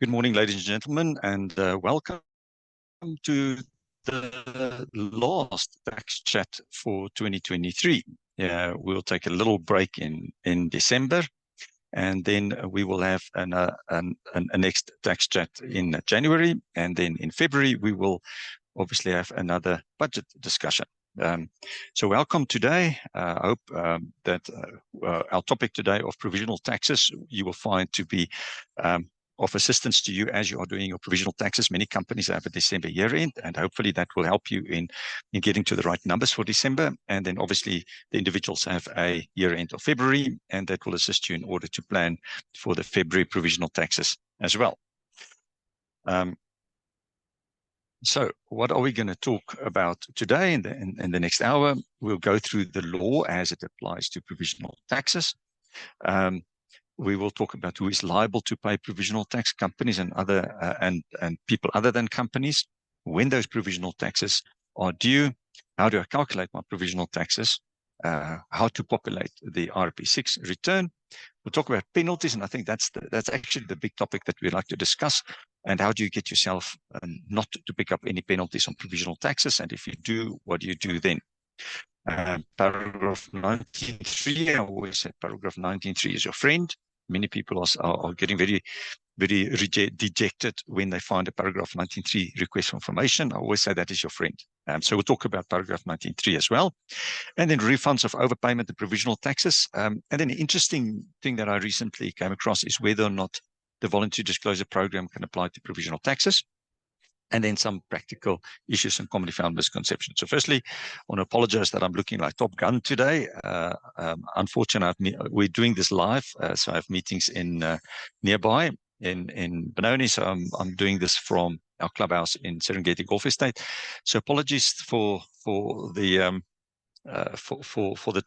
Good morning, ladies and gentlemen, and welcome to the last tax chat for 2023. We'll take a little break in December, and then we will have a next tax chat in January, and then in February we will obviously have another budget discussion. So welcome today. I hope that our topic today of provisional taxes you will find to be of assistance to you as you are doing your provisional taxes. Many companies have a December year end, and hopefully that will help you in getting to the right numbers for December. And then obviously the individuals have a year end of February, and that will assist you in order to plan for the February provisional taxes as well. So what are we going to talk about today in the next hour? We'll go through the law as it applies to provisional taxes. We will talk about who is liable to pay provisional tax, companies and other and people other than companies, when those provisional taxes are due, how do I calculate my provisional taxes, how to populate the RP6 return. We'll talk about penalties, and I think that's actually the big topic that we'd like to discuss. And how do you get yourself not to pick up any penalties on provisional taxes? And if you do, what do you do then? Paragraph 19.3, I always say paragraph 19.3 is your friend. Many people are getting very dejected when they find a paragraph 19.3 request for information. I always say that is your friend. So we'll talk about paragraph 19.3 as well. And then refunds of overpayment and provisional taxes. And then an interesting thing that I recently came across is whether or not the voluntary disclosure program can apply to provisional taxes. And then some practical issues and commonly found misconceptions. So firstly, I want to apologize that I'm looking like Top Gun today. Unfortunately, we're doing this live, so I have meetings in nearby in Benoni. So I'm doing this from our clubhouse in Serengeti Golf Estate. So apologies for the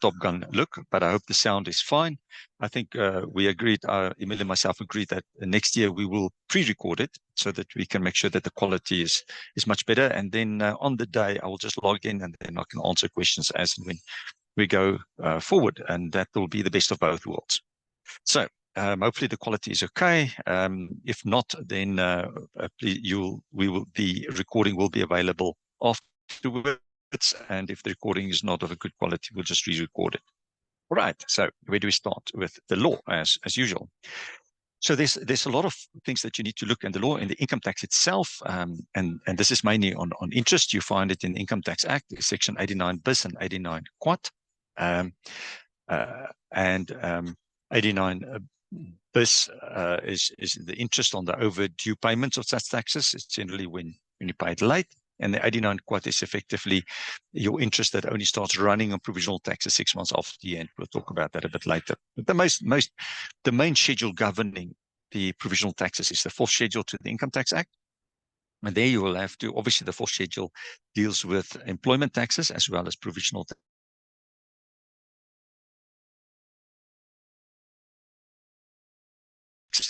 Top Gun look, but I hope the sound is fine. I think we agreed, Emil and myself agreed that next year we will pre-record it so that we can make sure that the quality is much better. And then on the day, I will just log in and then I can answer questions as and when we go forward. And that will be the best of both worlds. So hopefully the quality is okay. If not, then the recording will be available afterwards. And if the recording is not of a good quality, we'll just re-record it. All right. So where do we start? With the law, as usual. So there's a lot of things that you need to look in the law, in the income tax itself, and this is mainly on interest. You find it in the Income Tax Act, Section 89 bis and 89 quat, and 89 bis is the interest on the overdue payments of such taxes. It's generally when you pay it late. And the 89 quat is effectively your interest that only starts running on provisional taxes 6 months after the end. We'll talk about that a bit later. But the main schedule governing the provisional taxes is the fourth schedule to the Income Tax Act. And there you will have to, obviously the fourth schedule deals with employment taxes as well as provisional taxes.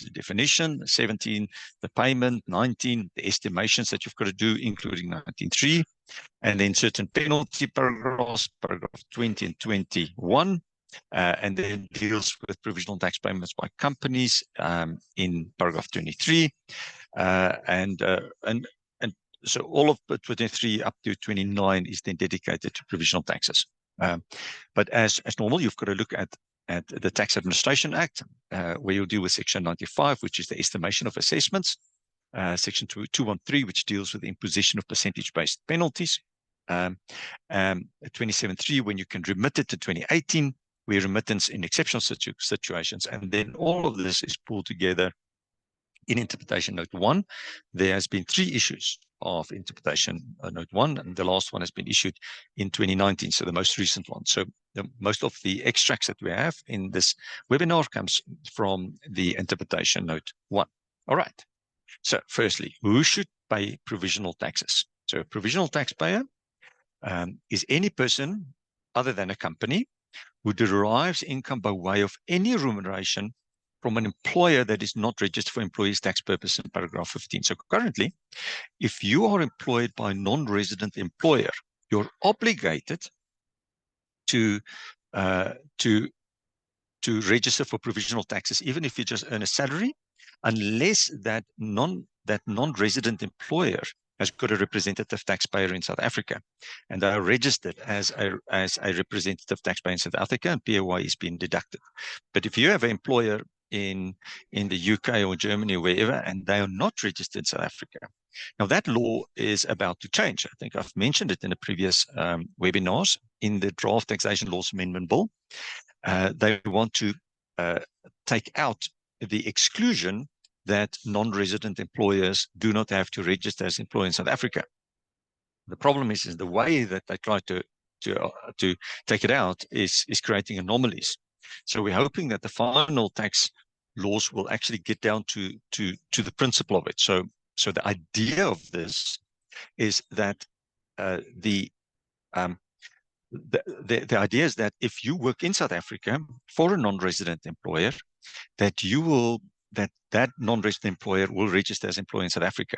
The definition, 17, the payment, 19, the estimations that you've got to do, including 19.3, and then certain penalty paragraphs, paragraph 20 and 21, and then deals with provisional tax payments by companies in paragraph 23, and so all of 23 up to 29 is then dedicated to provisional taxes. But as normal, you've got to look at the Tax Administration Act, where you'll deal with Section 95, which is the estimation of assessments, Section 213, which deals with the imposition of percentage-based penalties, 27.3, when you can remit it to 2018, where remittance in exceptional situations, and then all of this is pulled together in Interpretation Note 1. There has been 3 issues of Interpretation Note 1, and the last one has been issued in 2019, so the most recent one. So most of the extracts that we have in this webinar comes from the Interpretation Note 1. All right. So firstly, who should pay provisional taxes? So a provisional taxpayer is any person other than a company who derives income by way of any remuneration from an employer that is not registered for employees' tax purposes in paragraph 15. So currently, if you are employed by a non-resident employer, you're obligated to register for provisional taxes, even if you just earn a salary, unless that non-resident employer has got a representative taxpayer in South Africa, and they are registered as a representative taxpayer in South Africa, and PAY is being deducted. But if you have an employer in the UK or Germany or wherever, and they are not registered in South Africa, now that law is about to change. I think I've mentioned it in the previous webinars in the Draft Taxation Laws Amendment Bill. They want to take out the exclusion that non-resident employers do not have to register as employer in South Africa. The problem is the way that they try to take it out is creating anomalies. So we're hoping that the final tax laws will actually get down to the principle of it. So the idea of this is that the idea is that if you work in South Africa for a non-resident employer, that that non-resident employer will register as employer in South Africa.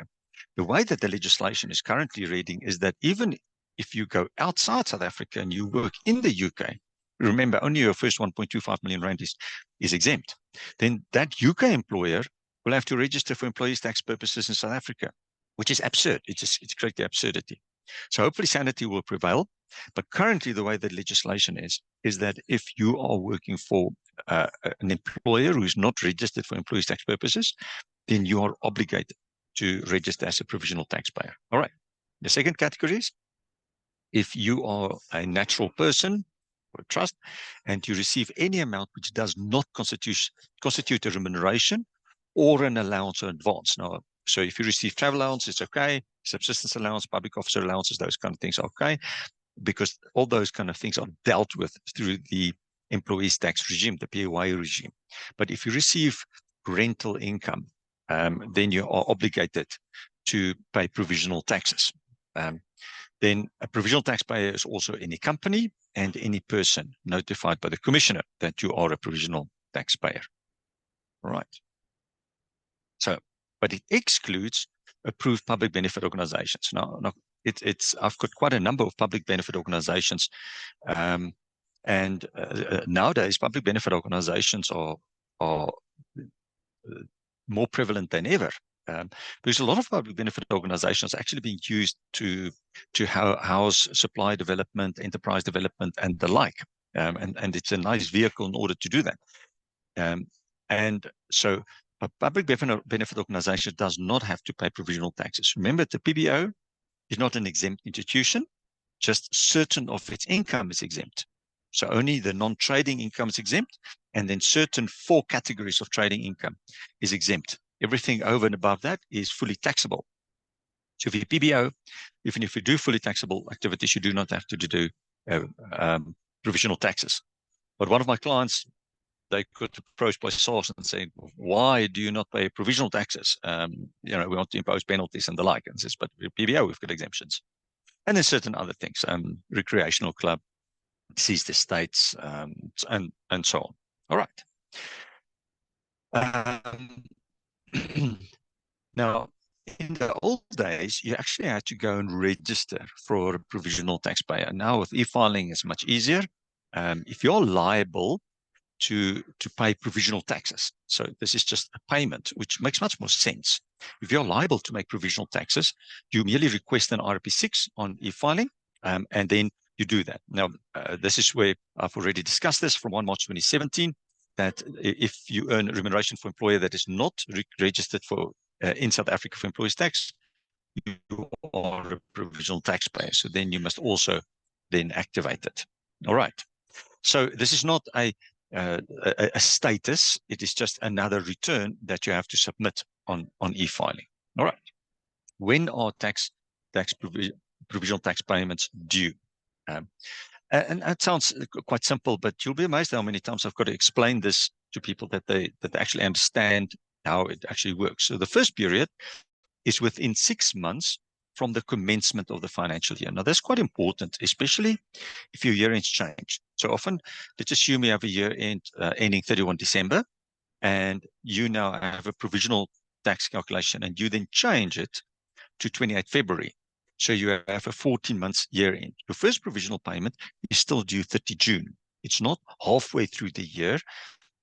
The way that the legislation is currently reading is that even if you go outside South Africa and you work in the UK, remember only your first 1.25 million rand is exempt, then that UK employer will have to register for employees tax purposes in South Africa, which is absurd. It's creating absurdity. So hopefully sanity will prevail. But currently the way the legislation is that if you are working for an employer who is not registered for employees tax purposes, then you are obligated to register as a provisional taxpayer. All right. The second category is if you are a natural person or a trust and you receive any amount which does not constitute a remuneration or an allowance or advance. Now, so if you receive travel allowance, it's okay. Subsistence allowance, public officer allowances, those kind of things are okay, because all those kind of things are dealt with through the employees tax regime, the PAY regime. But if you receive rental income, then you are obligated to pay provisional taxes. Then a provisional taxpayer is also any company and any person notified by the commissioner that you are a provisional taxpayer. All right. So, but it excludes approved public benefit organizations. Now I've got quite a number of public benefit organizations, and nowadays public benefit organizations are more prevalent than ever, because a lot of public benefit organizations are actually being used to house supply development, enterprise development, and the like, and it's a nice vehicle in order to do that. And so a public benefit organization does not have to pay provisional taxes. Remember, the PBO is not an exempt institution, just certain of its income is exempt. So only the non-trading income is exempt, and then certain 4 categories of trading income is exempt. Everything over and above that is fully taxable. So if you're PBO, even if you do fully taxable activities, you do not have to do provisional taxes. But one of my clients, they got approached by SARS and saying, why do you not pay provisional taxes? We want to impose penalties and the like. And says, but we're PBO, we've got exemptions. And then certain other things, recreational club, seized estates, and so on. All right. Now, in the old days, you actually had to go and register for a provisional taxpayer. Now with e-filing, it's much easier. If you're liable to pay provisional taxes, so this is just a payment, which makes much more sense. If you're liable to make provisional taxes, you merely request an RP6 on e-filing, and then you do that. Now, this is where I've already discussed this from 1 March 2017, that if you earn remuneration for employer that is not registered for in South Africa for employees tax, you are a provisional taxpayer. So then you must also then activate it. All right. So this is not a status. It is just another return that you have to submit on e-filing. All right. When are provisional tax payments due? And it sounds quite simple, but you'll be amazed how many times I've got to explain this to people that they actually understand how it actually works. So the first period is within 6 months from the commencement of the financial year. Now, that's quite important, especially if your year ends change. So often, let's assume you have a year end ending 31 December, and you now have a provisional tax calculation, and you then change it to 28 February. So you have a 14 months year end. Your first provisional payment is still due 30 June. It's not halfway through the year.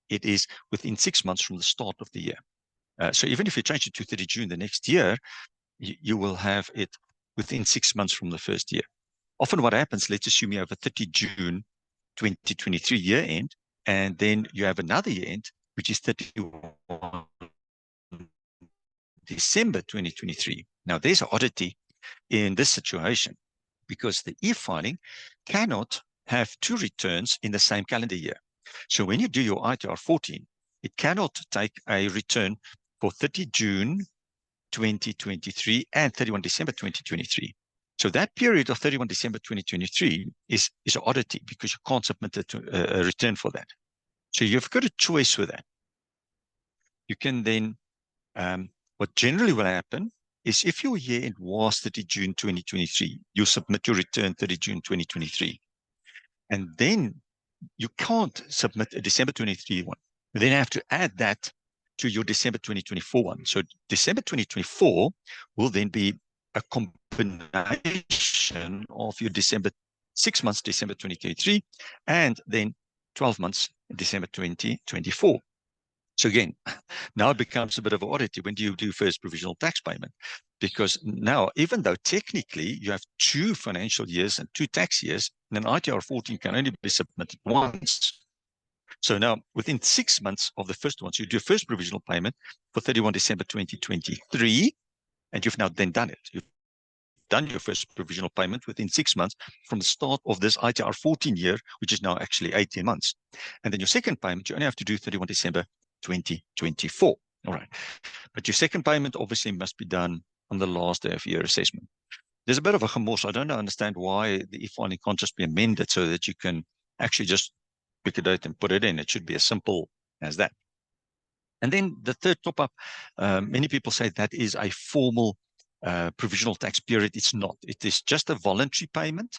It is within 6 months from the start of the year. So even if you change it to 30 June the next year, you will have it within 6 months from the first year. Often what happens, let's assume you have a 30 June 2023 year end, and then you have another year end, which is 31 December 2023. Now, there's an oddity in this situation because the e-filing cannot have two returns in the same calendar year. So when you do your ITR 14, it cannot take a return for 30 June 2023 and 31 December 2023. So that period of 31 December 2023 is an oddity because you can't submit a return for that. So you've got a choice with that. You can then, what generally will happen is if your year end was 30 June 2023, you submit your return 30 June 2023. And then you can't submit a December 23 one. You then have to add that to your December 2024 one. So December 2024 will then be a combination of your 6 months, December 2023, and then 12 months, December 2024. So again, now it becomes a bit of an oddity. When do you do first provisional tax payment? Because now, even though technically you have 2 financial years and 2 tax years, and an ITR 14 can only be submitted once. So now, within 6 months of the first one, so you do a first provisional payment for 31 December 2023, and you've now then done it. You've done your first provisional payment within 6 months from the start of this ITR 14 year, which is now actually 18 months. And then your second payment, you only have to do 31 December 2024. All right. But your second payment obviously must be done on the last day of your assessment. There's a bit of a gemors. I don't understand why the e-filing can't just be amended so that you can actually just pick a date and put it in. It should be as simple as that. And then the third top up, many people say that is a formal provisional tax period. It's not. It is just a voluntary payment.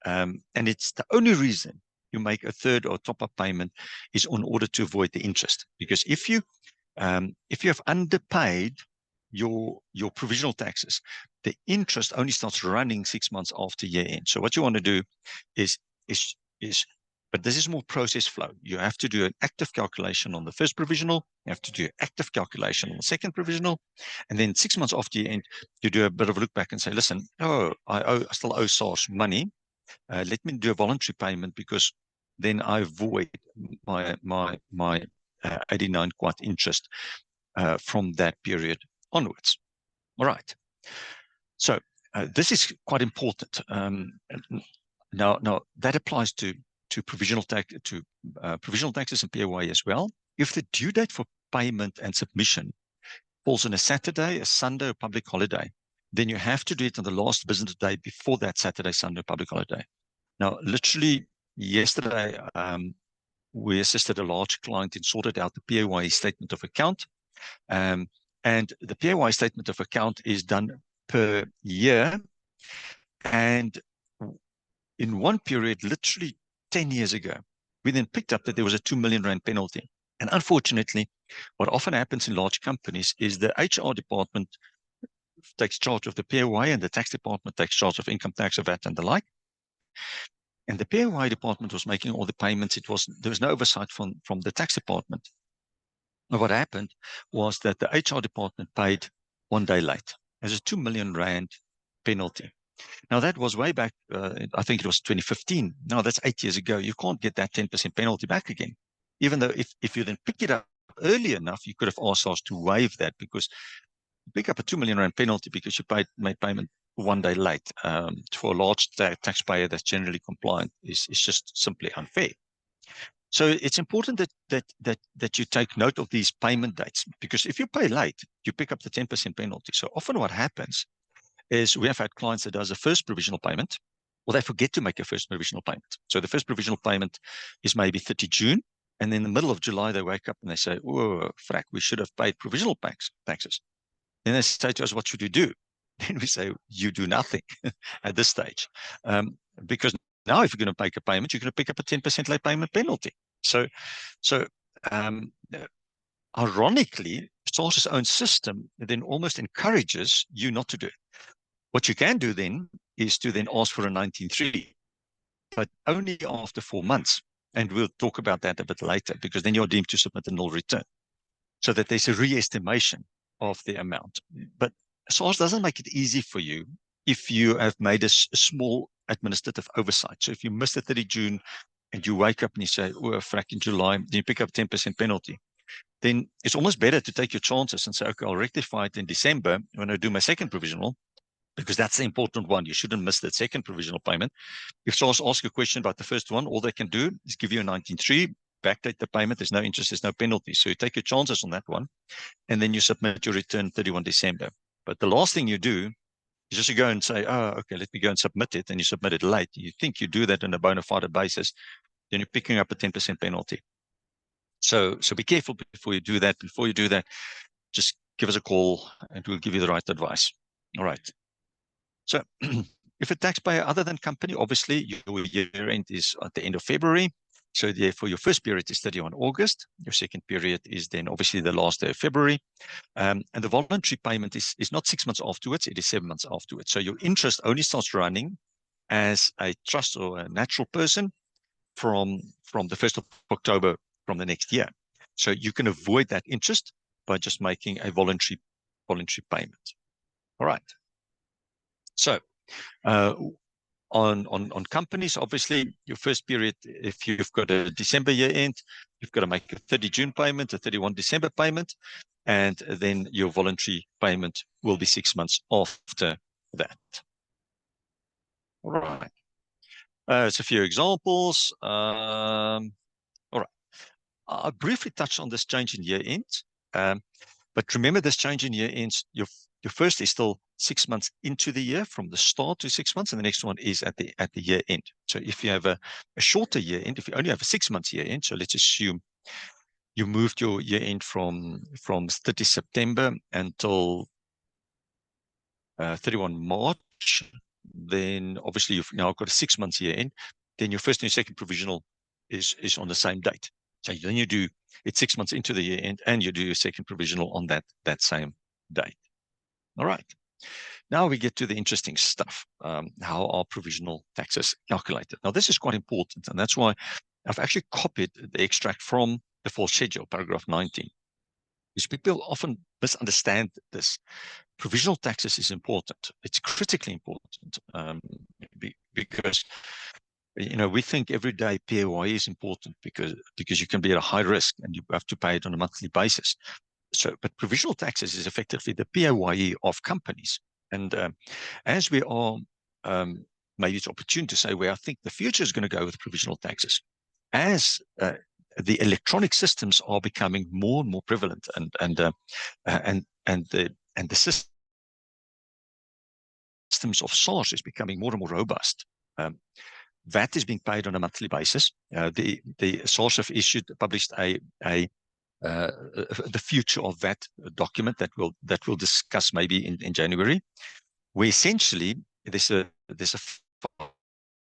And it's the only reason you make a third or top up payment is in order to avoid the interest. Because if you have underpaid your provisional taxes, the interest only starts running 6 months after year end. So what you want to do is but this is more process flow. You have to do an active calculation on the first provisional. You have to do an active calculation on the second provisional. And then 6 months after year end, you do a bit of a look back and say, listen, I still owe SARS money. Let me do a voluntary payment because then I avoid my 89 quad interest from that period onwards. All right. So this is quite important. Now that applies to provisional taxes and PAYE as well. If the due date for payment and submission falls on a Saturday, a Sunday, or public holiday, then you have to do it on the last business day before that Saturday, Sunday, public holiday. Now, literally yesterday, we assisted a large client and sorted out the PAYE statement of account. And the PAYE statement of account is done per year. And in one period, literally 10 years ago, we then picked up that there was a 2 million rand penalty. And unfortunately, what often happens in large companies is the HR department takes charge of the PAYE and the tax department takes charge of income tax, of VAT and the like. And the PAYE department was making all the payments. There was no oversight from the tax department. And what happened was that the HR department paid 1 day late. There's a 2 million rand penalty. Now, that was way back, I think it was 2015. Now, that's 8 years ago. You can't get that 10% penalty back again. Even though if you then pick it up early enough, you could have asked us to waive that because you pick up a 2 million rand penalty because you made payment 1 day late for a large taxpayer that's generally compliant is just simply unfair. So it's important that you take note of these payment dates because if you pay late, you pick up the 10% penalty. So often what happens is we have had clients that does a first provisional payment, or they forget to make a first provisional payment. So the first provisional payment is maybe 30 June, and in the middle of July, they wake up and they say, oh, frack, we should have paid provisional taxes. Then they say to us, what should you do? Then we say, you do nothing at this stage. Because now if you're going to make a payment, you're going to pick up a 10% late payment penalty. So ironically, SARS's own system then almost encourages you not to do it. What you can do then is to then ask for a 19.3, but only after 4 months. And we'll talk about that a bit later because then you're deemed to submit a null return. so that there's a re-estimation of the amount. But SARS doesn't make it easy for you if you have made a small administrative oversight. So if you miss the 30 June and you wake up and you say, oh, frack, in July, then you pick up 10% penalty, then it's almost better to take your chances and say, okay, I'll rectify it in December when I do my second provisional, because that's the important one. You shouldn't miss that second provisional payment. If SARS asks a question about the first one, all they can do is give you a 19.3, backdate the payment. There's no interest, there's no penalty. So you take your chances on that one, and then you submit your return 31 December. But the last thing you do is just to go and say, oh, okay, let me go and submit it, and you submit it late. You think you do that on a bona fide basis, then you're picking up a 10% penalty. So be careful before you do that. Before you do that, just give us a call and we'll give you the right advice. All right. So if a taxpayer other than company, obviously your year end is at the end of February. So therefore your first period is 31 August. Your second period is then obviously the last day of February. And the voluntary payment is not 6 months afterwards, it is 7 months afterwards. So your interest only starts running as a trust or a natural person from the 1st of October from the next year. So you can avoid that interest by just making a voluntary payment. All right. So on companies, obviously your first period, if you've got a December year end, you've got to make a 30 June payment, a 31 December payment, and then your voluntary payment will be 6 months after that. All right. It's a few examples. All right. I briefly touched on this change in year end, but remember this change in year ends, your first is still 6 months into the year from the start to 6 months, and the next one is at the year end. So if you have a shorter year end, if you only have a 6 months year end, so let's assume you moved your year end from 30 September until 31 March, then obviously you've now got a 6 months year end, then your first and your second provisional is on the same date. So then you do it 6 months into the year end, and you do your second provisional on that same date. All right. Now we get to the interesting stuff. How are provisional taxes calculated? Now this is quite important, and that's why I've actually copied the extract from the fourth schedule, paragraph 19. Because people often misunderstand this. Provisional taxes is important. It's critically important because we think every day PAYE is important because you can be at a high risk and you have to pay it on a monthly basis. So, but provisional taxes is effectively the PAYE of companies. And as we are, maybe it's opportune to say where I think the future is going to go with provisional taxes, as the electronic systems are becoming more and more prevalent, and the systems of SARS is becoming more and more robust. VAT is being paid on a monthly basis. The SARS have published the future of VAT document that we'll discuss maybe in January, where essentially there's a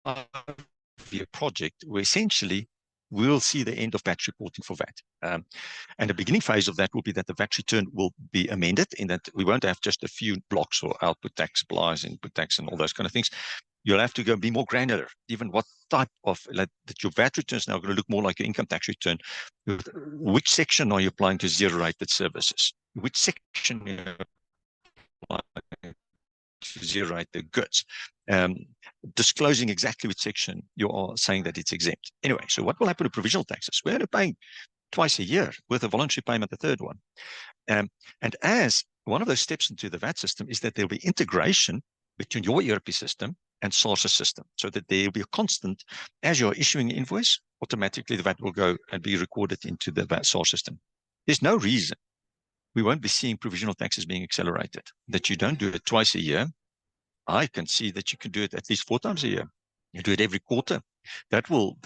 5-year project where essentially we'll see the end of VAT reporting for VAT. And the beginning phase of that will be that the VAT return will be amended, in that we won't have just a few blocks or output tax, supplies, input tax, and all those kind of things. You'll have to go be more granular, even what type of, that your VAT return is now going to look more like your income tax return. Which section are you applying to zero-rated services? Which section are you applying to zero-rated goods? Disclosing exactly which section you are saying that it's exempt. Anyway, so what will happen to provisional taxes? We're only paying twice a year with a voluntary payment, the third one. And as one of those steps into the VAT system is that there'll be integration between your ERP system and SARS's system, so that there will be a constant, as you're issuing an invoice, automatically the VAT will go and be recorded into the VAT SARS system. There's no reason we won't be seeing provisional taxes being accelerated, that you don't do it twice a year. I can see that you can do it at least 4 times a year. You do it every quarter. That will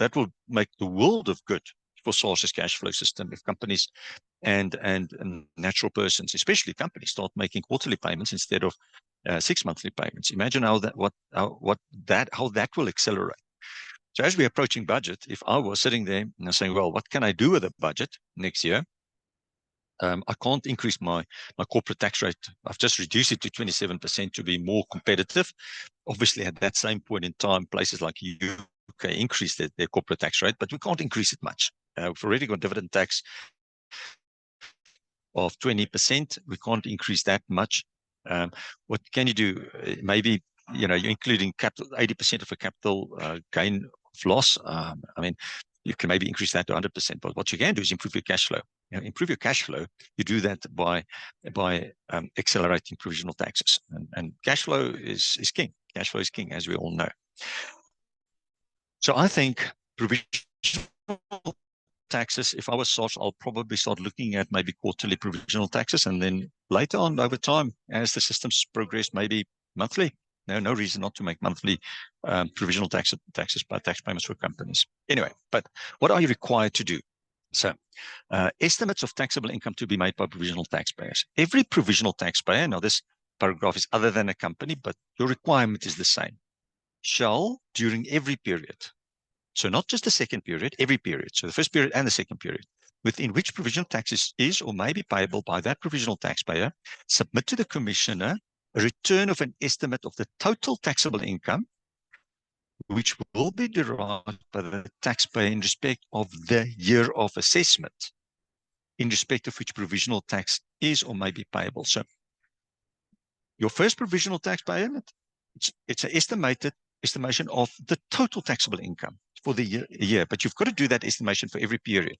make the world of good for SARS's cash flow system if companies and natural persons, especially companies, start making quarterly payments instead of 6 monthly payments. Imagine how that will accelerate. So as we're approaching budget, if I was sitting there and saying, well, what can I do with the budget next year? I can't increase my corporate tax rate. I've just reduced it to 27% to be more competitive. Obviously, at that same point in time, places like UK increased their corporate tax rate, but we can't increase it much. We've already got dividend tax of 20%. We can't increase that much. What can you do? Maybe, you're including capital, 80% of a capital gain of loss. I mean, you can maybe increase that to 100%. But what you can do is improve your cash flow. Improve your cash flow. You do that by accelerating provisional taxes. And cash flow is king. Cash flow is king, as we all know. So I think provisional taxes, if I was SARS, I'll probably start looking at maybe quarterly provisional taxes, and then later on over time, as the systems progress, maybe monthly. No reason not to make monthly provisional taxes by tax payments for companies. Anyway, but what are you required to do? So estimates of taxable income to be made by provisional taxpayers. Every provisional taxpayer, now this paragraph is other than a company, but your requirement is the same, shall, during every period, so not just the second period, every period, so the first period and the second period, within which provisional taxes is or may be payable by that provisional taxpayer, submit to the Commissioner a return of an estimate of the total taxable income, which will be derived by the taxpayer in respect of the year of assessment, in respect of which provisional tax is or may be payable. So your first provisional tax payment, it's an estimation of the total taxable income for the year, but you've got to do that estimation for every period.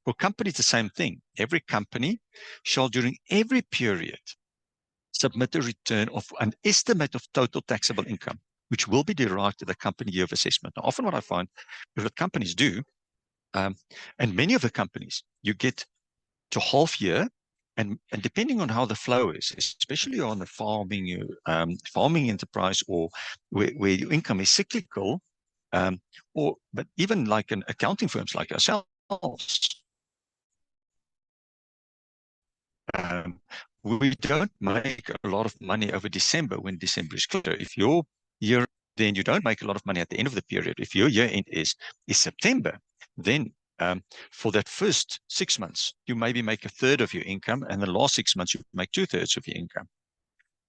For companies, the same thing. Every company shall, during every period, submit a return of an estimate of total taxable income, which will be derived to the company year of assessment. Now, often what I find is what companies do, and many of the companies, you get to half year, and depending on how the flow is, especially on the farming enterprise, or where your income is cyclical, but even like an accounting firms like ourselves, we don't make a lot of money over December when December is clear. If your year, then you don't make a lot of money at the end of the period. If your year end is September, then for that first 6 months, you maybe make a third of your income, and the last 6 months you make 2/3 of your income.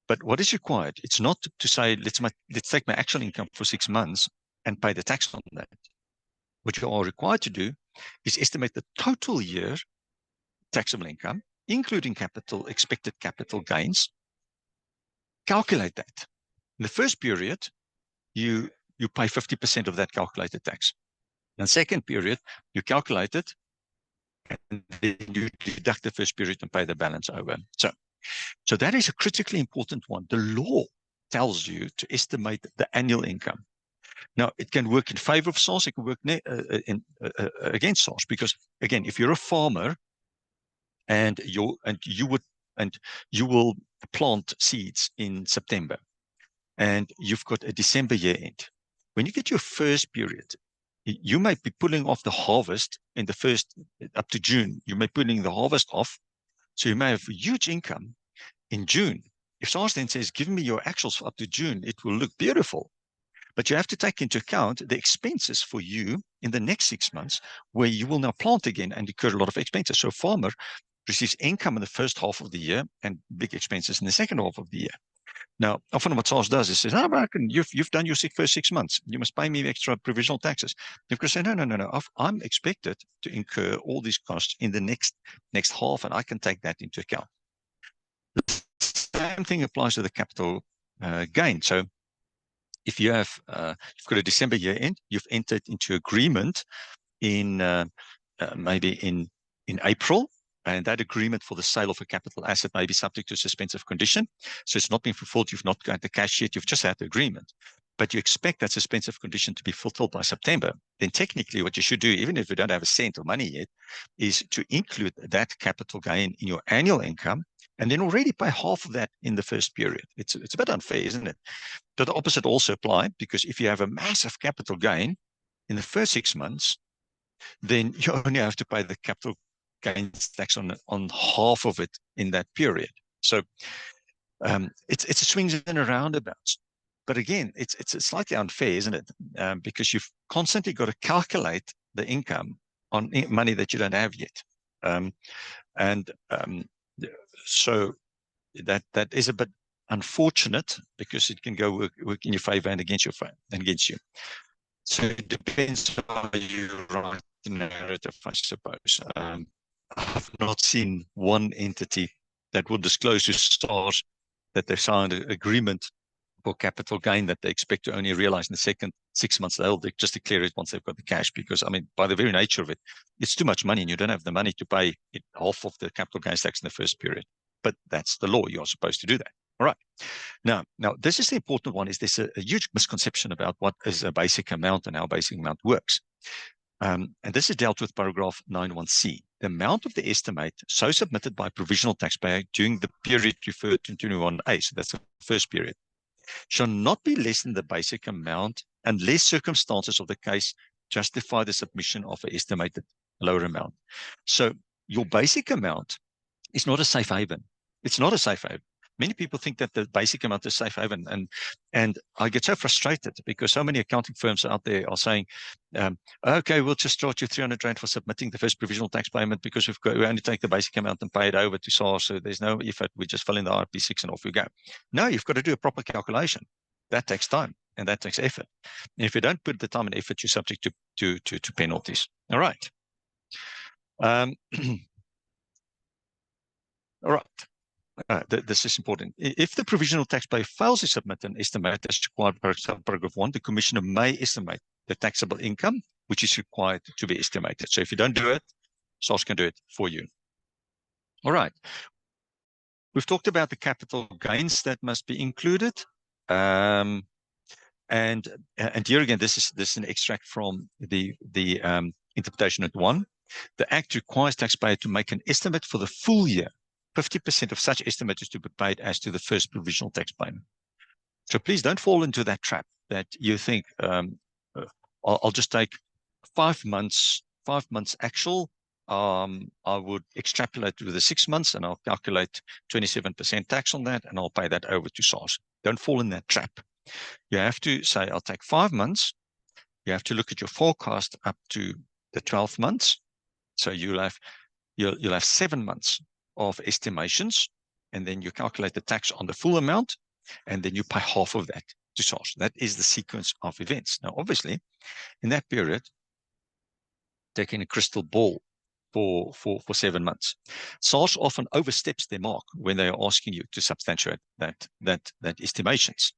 But what is required? It's not to say let's take my actual income for 6 months and pay the tax on that. What you are required to do is estimate the total year taxable income, including expected capital gains. Calculate that. In the first period, you pay 50% of that calculated tax. In the second period, you calculate it, and then you deduct the first period and pay the balance over. So that is a critically important one. The law tells you to estimate the annual income. Now, it can work in favor of SARS, it can work against SARS, because again, if you're a farmer and you will plant seeds in September, and you've got a December year end, when you get your first period, you might be pulling off the harvest in the first up to June. You may be pulling the harvest off, so you may have a huge income in June. If SARS then says, give me your actuals for up to June, it will look beautiful. But you have to take into account the expenses for you in the next 6 months, where you will now plant again and incur a lot of expenses. So a farmer receives income in the first half of the year and big expenses in the second half of the year. Now, often what SARS does is says, you've done your first 6 months. You must pay me extra provisional taxes. You've got to say, no. I'm expected to incur all these costs in the next half, and I can take that into account. The same thing applies to the capital gain. So if you have, you've got a December year end, you've entered into agreement in maybe in April, and that agreement for the sale of a capital asset may be subject to a suspensive condition. So it's not been fulfilled. You've not got the cash yet. You've just had the agreement. But you expect that suspensive condition to be fulfilled by September. Then technically what you should do, even if you don't have a cent of money yet, is to include that capital gain in your annual income, and then already pay half of that in the first period. It's a bit unfair, isn't it? But the opposite also applies, because if you have a massive capital gain in the first 6 months, then you only have to pay the capital gains tax on half of it in that period. So it's a swings and a roundabouts. But again, it's slightly unfair, isn't it? Because you've constantly got to calculate the income on money that you don't have yet. So that is a bit unfortunate, because it can go work in your favor and against you. So it depends how you write the narrative, I suppose. I've not seen one entity that will disclose to SARS that they've signed an agreement for capital gain that they expect to only realize in the second 6 months. They'll just declare it once they've got the cash, because, I mean, by the very nature of it, it's too much money and you don't have the money to pay half of the capital gains tax in the first period. But that's the law. You're supposed to do that. All right. Now, this is the important one, is there's a huge misconception about what is a basic amount and how basic amount works. And this is dealt with paragraph 91C. The amount of the estimate so submitted by provisional taxpayer during the period referred to 21A, so that's the first period, shall not be less than the basic amount unless circumstances of the case justify the submission of an estimated lower amount. So your basic amount is not a safe haven. It's not a safe haven. Many people think that the basic amount is safe haven, and I get so frustrated because so many accounting firms out there are saying, okay, we'll just charge you 300 Rand for submitting the first provisional tax payment because we only take the basic amount and pay it over to SARS, so there's no effort. We just fill in the RP6 and off we go. No, you've got to do a proper calculation. That takes time and that takes effort. And if you don't put the time and effort, you're subject to penalties. All right. All right. This is important. If the provisional taxpayer fails to submit an estimate as required by paragraph 1, the commissioner may estimate the taxable income, which is required to be estimated. So if you don't do it, SARS can do it for you. All right. We've talked about the capital gains that must be included. And here again, this is an extract from the interpretation at 1. The Act requires taxpayer to make an estimate for the full year. 50% of such estimate is to be paid as to the first provisional tax payment. So please don't fall into that trap that you think, I'll just take 5 months actual. I would extrapolate with the 6 months and I'll calculate 27% tax on that and I'll pay that over to SARS. Don't fall in that trap. You have to say, I'll take 5 months. You have to look at your forecast up to the 12 months. So you'll have 7 months of estimations, and then you calculate the tax on the full amount, and then you pay half of that to SARS. That is the sequence of events. Now, obviously, in that period, taking a crystal ball for 7 months, SARS often oversteps their mark when they are asking you to substantiate that estimations.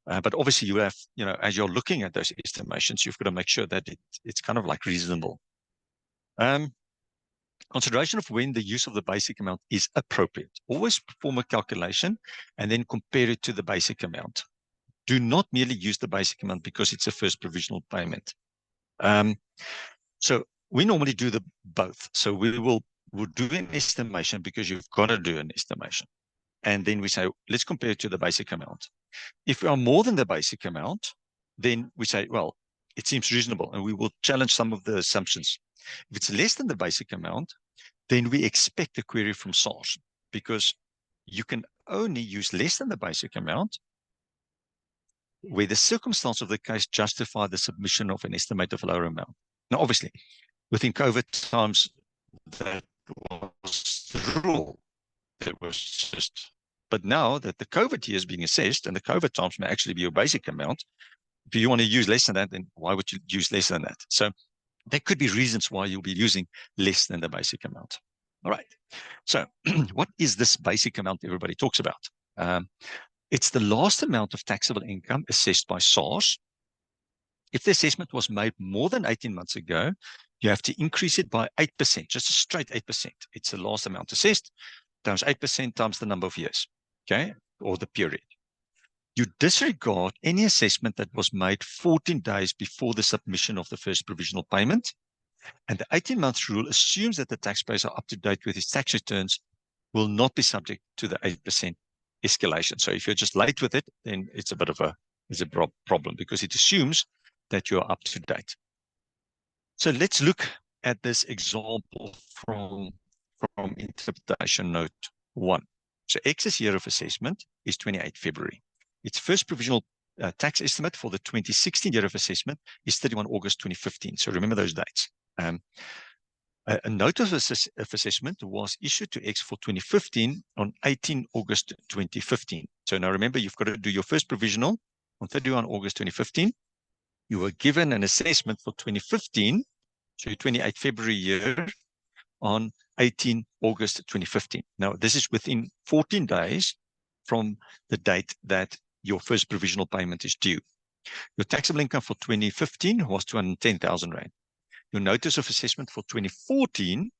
But obviously, you have, as you're looking at those estimations, you've got to make sure that it's kind of like reasonable. Consideration of when the use of the basic amount is appropriate. Always perform a calculation and then compare it to the basic amount. Do not merely use the basic amount because it's a first provisional payment. So we normally do both. So we'll do an estimation because you've got to do an estimation. And then we say, let's compare it to the basic amount. If we are more than the basic amount, then we say, well, it seems reasonable, and we will challenge some of the assumptions. If it's less than the basic amount, then we expect a query from SARS, because you can only use less than the basic amount where the circumstance of the case justify the submission of an estimate of a lower amount. Now, obviously, within COVID times, that was the rule. It was just, but now that the COVID year is being assessed and the COVID times may actually be your basic amount, if you want to use less than that, then why would you use less than that? So there could be reasons why you'll be using less than the basic amount. All right. So what is this basic amount everybody talks about? It's the last amount of taxable income assessed by SARS. If the assessment was made more than 18 months ago, you have to increase it by 8%, just a straight 8%. It's the last amount assessed times 8% times the number of years, okay, or the period. You disregard any assessment that was made 14 days before the submission of the first provisional payment. And the 18-month rule assumes that the taxpayers are up to date with his tax returns, will not be subject to the 8% escalation. So if you're just late with it, then it's a bit of a problem, because it assumes that you're up to date. So let's look at this example from interpretation note 1. So excess year of assessment is 28 February. Its first provisional tax estimate for the 2016 year of assessment is 31 August 2015. So remember those dates. A notice of assessment was issued to X for 2015 on 18 August 2015. So now remember, you've got to do your first provisional on 31 August 2015. You were given an assessment for 2015 to 28 February year on 18 August 2015. Now, this is within 14 days from the date that your first provisional payment is due. Your taxable income for 2015 was 210,000 Rand. Your notice of assessment for 2014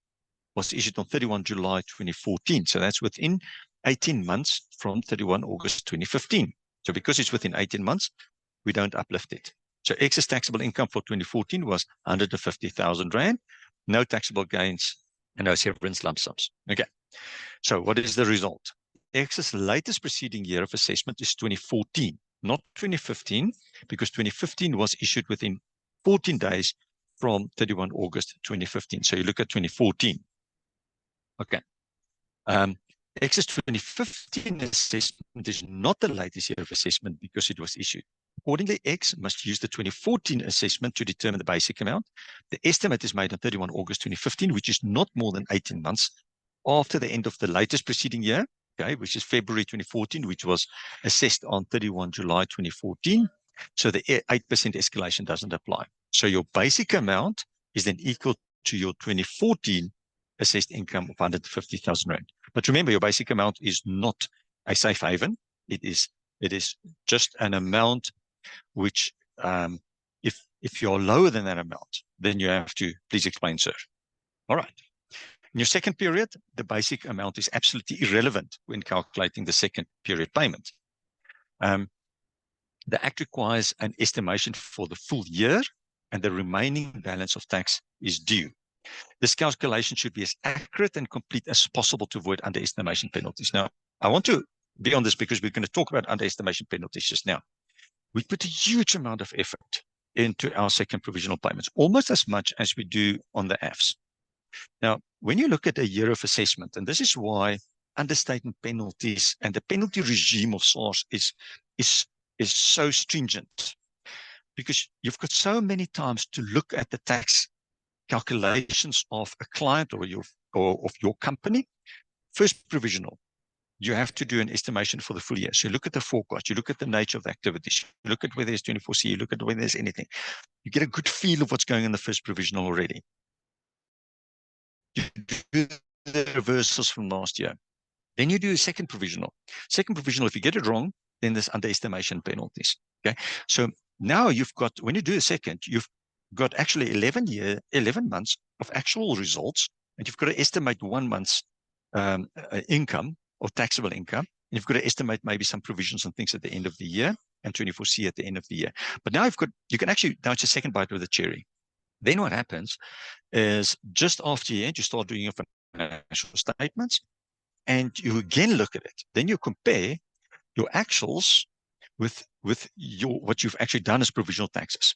was issued on 31 July 2014. So that's within 18 months from 31 August 2015. So because it's within 18 months, we don't uplift it. So excess taxable income for 2014 was 150,000 Rand, no taxable gains and no severance lump sums. Okay. So what is the result? Excess latest preceding year of assessment is 2014, not 2015, because 2015 was issued within 14 days from 31 August 2015. So you look at 2014. Okay. Excess 2015 assessment is not the latest year of assessment because it was issued. Accordingly, X must use the 2014 assessment to determine the basic amount. The estimate is made on 31 August 2015, which is not more than 18 months after the end of the latest preceding year, okay, which is February 2014, which was assessed on 31 July 2014. So the 8% escalation doesn't apply. So your basic amount is then equal to your 2014 assessed income of 150,000 Rand. But remember, your basic amount is not a safe haven. It is just an amount which, if you're lower than that amount, then you have to please explain, sir. All right. In your second period, the basic amount is absolutely irrelevant when calculating the second period payment. The Act requires an estimation for the full year, and the remaining balance of tax is due. This calculation should be as accurate and complete as possible to avoid underestimation penalties. Now, I want to be on this because we're going to talk about underestimation penalties just now. We put a huge amount of effort into our second provisional payments, almost as much as we do on the AFs. Now, when you look at a year of assessment, and this is why understatement penalties and the penalty regime of SARS is so stringent, because you've got so many times to look at the tax calculations of a client or of your company. First provisional, you have to do an estimation for the full year. So you look at the forecast, you look at the nature of the activities, you look at whether there's 24C, you look at whether there's anything. You get a good feel of what's going on in the first provisional already. You do the reversals from last year. Then you do a second provisional. Second provisional, if you get it wrong, then there's underestimation penalties. Okay. So now you've got, when you do a second, you've got actually 11 months of actual results, and you've got to estimate 1 month's income or taxable income. And you've got to estimate maybe some provisions and things at the end of the year and 24C at the end of the year. But now you can actually, now it's a second bite of the cherry. Then what happens is just after the end, you start doing your financial statements and you again look at it. Then you compare your actuals with what you've actually done as provisional taxes.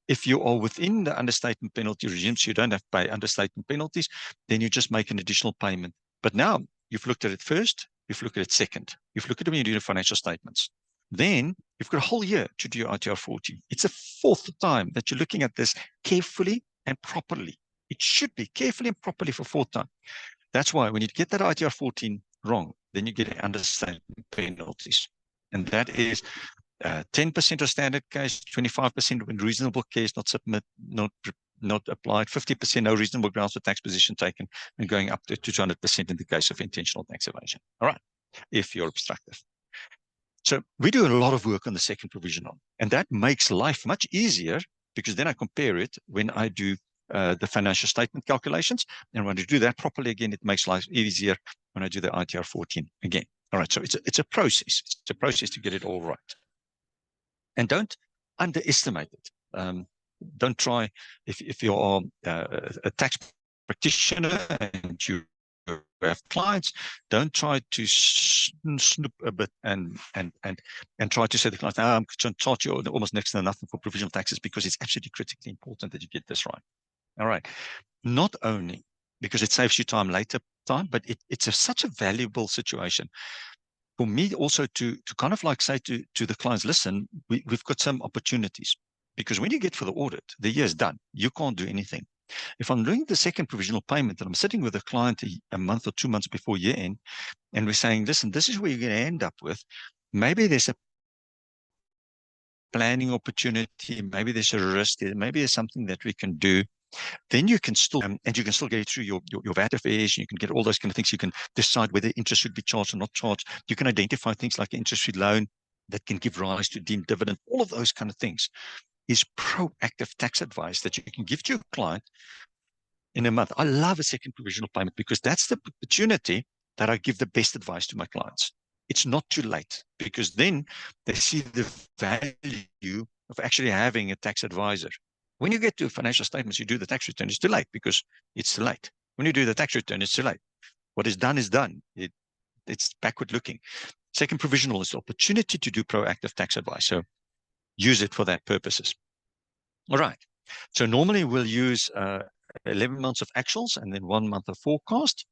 If you are within the understatement penalty regimes, you don't have to pay understatement penalties, then you just make an additional payment. But now you've looked at it first, you've looked at it second, you've looked at it when you do the financial statements. Then you've got a whole year to do your ITR 40. It's a fourth time that you're looking at this carefully and properly. It should be carefully and properly for fourth time. That's why when you get that ITR 14 wrong, then you get understatement penalties. And that is 10% of standard case, 25% when reasonable care is not applied, 50% no reasonable grounds for tax position taken, and going up to 200% in the case of intentional tax evasion. All right, if you're obstructive. So we do a lot of work on the second provisional, and that makes life much easier because then I compare it when I do the financial statement calculations, and when I do that properly again, it makes life easier when I do the ITR 14 again. All right, so it's a process. It's a process to get it all right. And don't underestimate it. Don't try, if you are a tax practitioner and you have clients, don't try to snoop a bit and try to say to the client, I'm going to charge you almost next to nothing for provisional taxes, because it's absolutely critically important that you get this right. All right. Not only because it saves you later, but it's such a valuable situation for me also to kind of like say to the clients, listen, we've got some opportunities, because when you get for the audit, the year is done. You can't do anything. If I'm doing the second provisional payment and I'm sitting with a client a month or 2 months before year end, and we're saying, listen, this is where you're going to end up with. Maybe there's a planning opportunity. Maybe there's a risk. Maybe there's something that we can do. then you can still, and you can still go through your VAT affairs, you can get all those kind of things. You can decide whether interest should be charged or not charged. You can identify things like an interest-free loan that can give rise to deemed dividend. All of those kind of things is proactive tax advice that you can give to your client in a month. I love a second provisional payment because that's the opportunity that I give the best advice to my clients. It's not too late, because then they see the value of actually having a tax advisor. When you get to financial statements, you do the tax return, it's too late because it's too late. When you do the tax return, it's too late. What is done is done. It's backward looking. Second provisional is the opportunity to do proactive tax advice. So use it for that purposes. All right. So normally we'll use 11 months of actuals and then 1 month of forecast.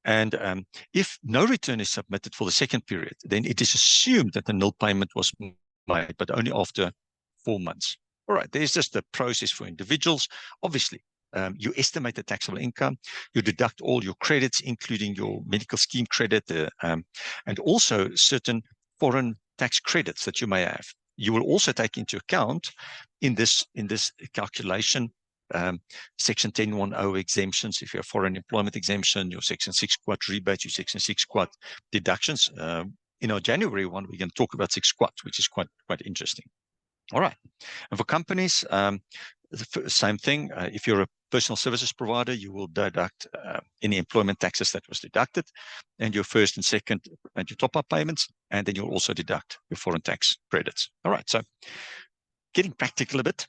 If no return is submitted for the second period, then it is assumed that the nil payment was made, but only after 4 months. All right, there's just a process for individuals. Obviously, you estimate the taxable income, you deduct all your credits, including your medical scheme credit, and also certain foreign tax credits that you may have. You will also take into account in this calculation Section 1010 exemptions, if you have foreign employment exemption, your Section 6 quad rebates, your Section 6 quad deductions. In our January one, we're going to talk about 6 quad, which is quite interesting. All right. And for companies, the same thing. If you're a personal services provider, you will deduct any employment taxes that was deducted, and your first and second and your top-up payments, and then you'll also deduct your foreign tax credits. All right. So getting practical a bit.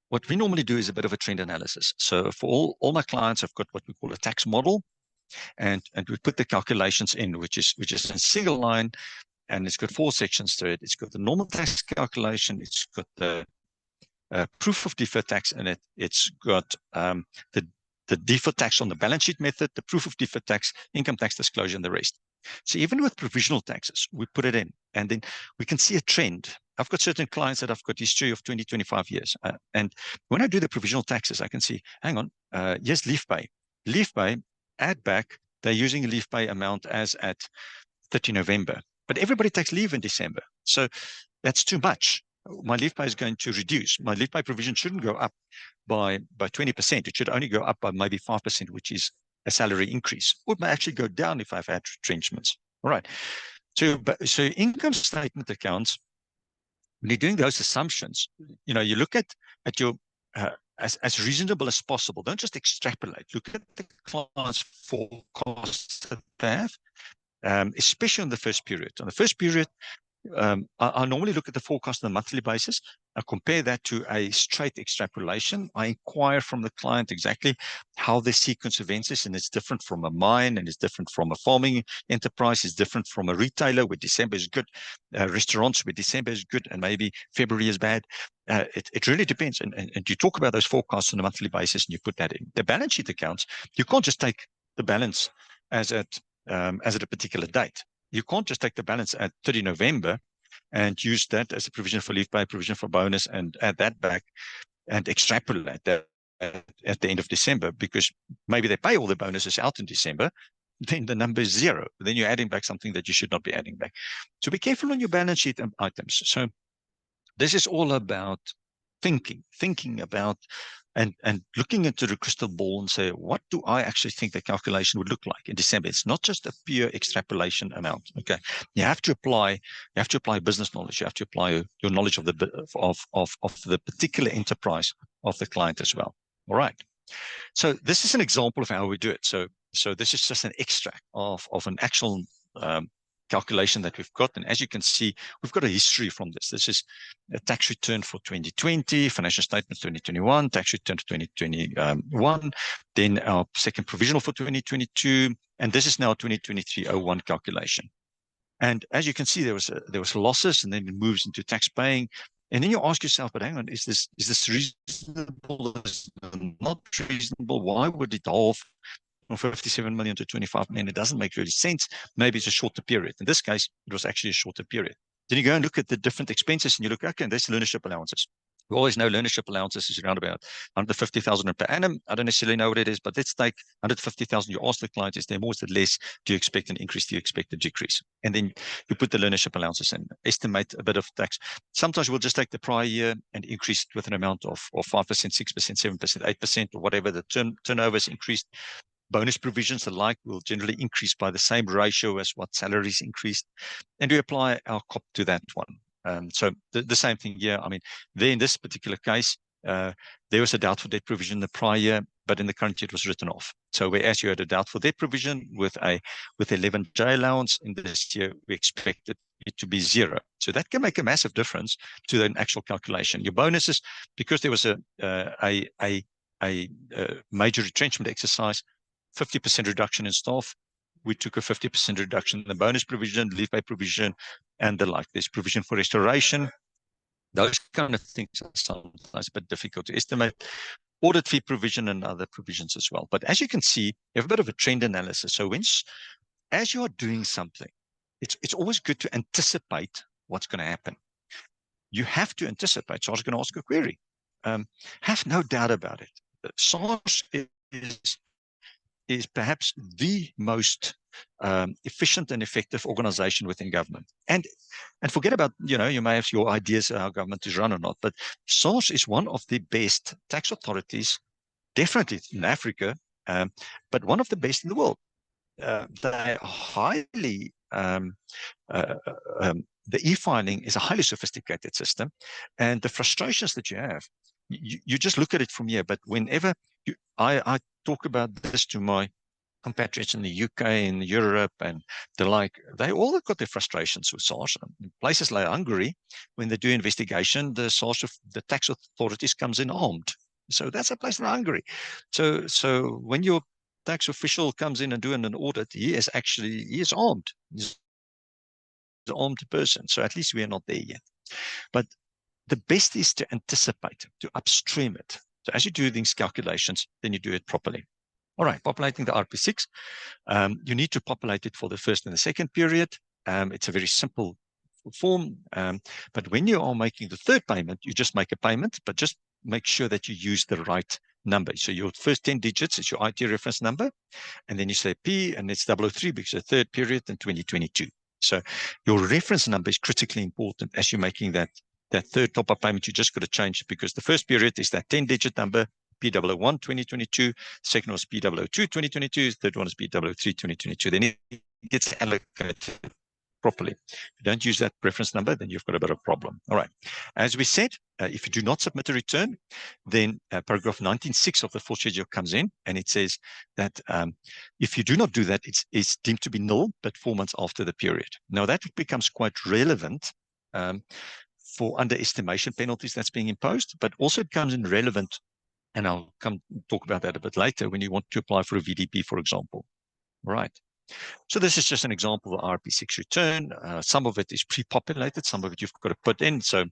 What we normally do is a bit of a trend analysis. So for all my clients, I've got what we call a tax model, and we put the calculations in, which is a single line, and it's got 4 sections to it. It's got the normal tax calculation, it's got the proof of deferred tax in it, it's got the deferred tax on the balance sheet method, the proof of deferred tax, income tax disclosure, and the rest. So even with provisional taxes, we put it in, and then we can see a trend. I've got certain clients that I've got history of 20, 25 years. And when I do the provisional taxes, I can see, hang on, yes, leave pay. Leave pay, add back, they're using a leave pay amount as at 30 November. But everybody takes leave in December. So that's too much. My leave pay is going to reduce. My leave pay provision shouldn't go up by 20%. It should only go up by maybe 5%, which is a salary increase. Or it may actually go down if I've had retrenchments. All right. So income statement accounts, when you're doing those assumptions, you look at your as reasonable as possible. Don't just extrapolate. Look at the client's forecasts that they have, especially on the first period. On the first period, I normally look at the forecast on a monthly basis. I compare that to a straight extrapolation. I inquire from the client exactly how the sequence of events is, and it's different from a mine, and it's different from a farming enterprise, it's different from a retailer where December is good, restaurants where December is good, and maybe February is bad. It really depends. And you talk about those forecasts on a monthly basis, and you put that in. The balance sheet accounts, you can't just take the balance as at a particular date. You can't just take the balance at 30 November and use that as a provision for leave pay, provision for bonus, and add that back and extrapolate that at the end of December, because maybe they pay all the bonuses out in December, then the number is 0. Then you're adding back something that you should not be adding back. So be careful on your balance sheet items. So this is all about thinking about and looking into the crystal ball and say, what do I actually think the calculation would look like in December? It's not just a pure extrapolation amount. Okay, you have to apply business knowledge. You have to apply your knowledge of the particular enterprise of the client as well. All right. So this is an example of how we do it. So this is just an extract of an actual calculation that we've got. And as you can see, we've got a history from this. This is a tax return for 2020, financial statements 2021, tax return for 2021, then our second provisional for 2022, and this is now 2023-01 calculation. And as you can see, there was losses, and then it moves into tax paying. And then you ask yourself, but hang on, is this reasonable? Is it not reasonable? Why would it halve from 57 million to 25 million? It doesn't make really sense. Maybe it's a shorter period. In this case, it was actually a shorter period. Then you go and look at the different expenses, and you look, okay, there's learnership allowances. We always know learnership allowances is around about 150,000 per annum. I don't necessarily know what it is, but let's take 150,000. You ask the client, is there more, is it less? Do you expect an increase? Do you expect a decrease? And then you put the learnership allowances in, estimate a bit of tax. Sometimes we'll just take the prior year and increase it with an amount of 5%, 6%, 7%, 8%, or whatever the turnover is increased. Bonus provisions alike will generally increase by the same ratio as what salaries increased. And we apply our COP to that one. So the same thing here. I mean, there in this particular case, there was a doubtful debt provision in the prior year, but in the current year it was written off. So whereas you had a doubtful debt provision with 11J allowance, in this year we expected it to be 0. So that can make a massive difference to the actual calculation. Your bonuses, because there was a major retrenchment exercise, 50% reduction in staff, we took a 50% reduction in the bonus provision, leave pay provision, and the like. There's provision for restoration. Those kind of things are sometimes a bit difficult to estimate. Audit fee provision and other provisions as well. But as you can see, you have a bit of a trend analysis. So as you are doing something, it's always good to anticipate what's going to happen. You have to anticipate. So I was going to ask a query. Have no doubt about it. SARS is perhaps the most efficient and effective organization within government. And forget about, you may have your ideas how government is run or not, but SARS is one of the best tax authorities, definitely in Africa, but one of the best in the world. They are highly, the e-filing is a highly sophisticated system, and the frustrations that you have, you just look at it from here, but whenever I talk about this to my compatriots in the UK and Europe and the like, they all have got their frustrations with SARS. In places like Hungary, when they do investigation, the tax authorities comes in armed. So that's a place in Hungary. So when your tax official comes in and doing an audit, he is armed. He's an armed person. So at least we are not there yet. But the best is to anticipate, to upstream it. So as you do these calculations, then you do it properly. All right, populating the RP6. You need to populate it for the first and the second period. It's a very simple form. But when you are making the third payment, you just make a payment, but just make sure that you use the right number. So your first 10 digits is your IT reference number. And then you say P, and it's 003 because the third period in 2022. So your reference number is critically important as you're making that third top-up payment. You just got to change it because the first period is that 10-digit number, P001 2022, second was P002 2022, third one is P003 2022. Then it gets allocated properly. If you don't use that reference number, then you've got a bit of a problem. All right. As we said, if you do not submit a return, then paragraph 19.6 of the fourth schedule comes in, and it says that if you do not do that, it's deemed to be null, but 4 months after the period. Now, that becomes quite relevant for underestimation penalties that's being imposed, but also it comes in relevant, and I'll come talk about that a bit later, when you want to apply for a VDP, for example. Right. So this is just an example of RP6 return. Some of it is pre-populated, some of it you've got to put in. So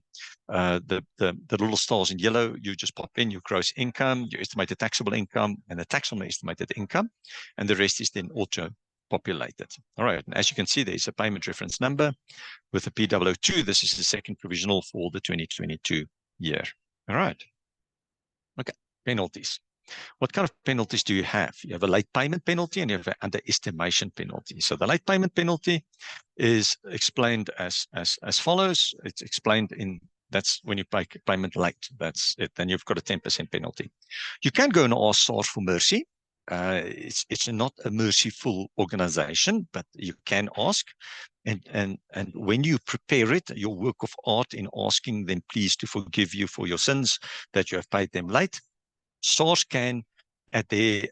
the little stars in yellow, you just pop in your gross income, your estimated taxable income, and the tax on the estimated income, and the rest is then auto-populated. All right, and as you can see, there's a payment reference number with a P002. This is the second provisional for the 2022 year. All right. Okay, penalties. What kind of penalties do you have? You have a late payment penalty and you have an underestimation penalty. So the late payment penalty is explained as follows. It's explained that's when you pay payment late. That's it. Then you've got a 10% penalty. You can go and ask SARS for mercy. It's not a merciful organization, but you can ask. And when you prepare it, your work of art in asking them please to forgive you for your sins that you have paid them late, SARS can, at their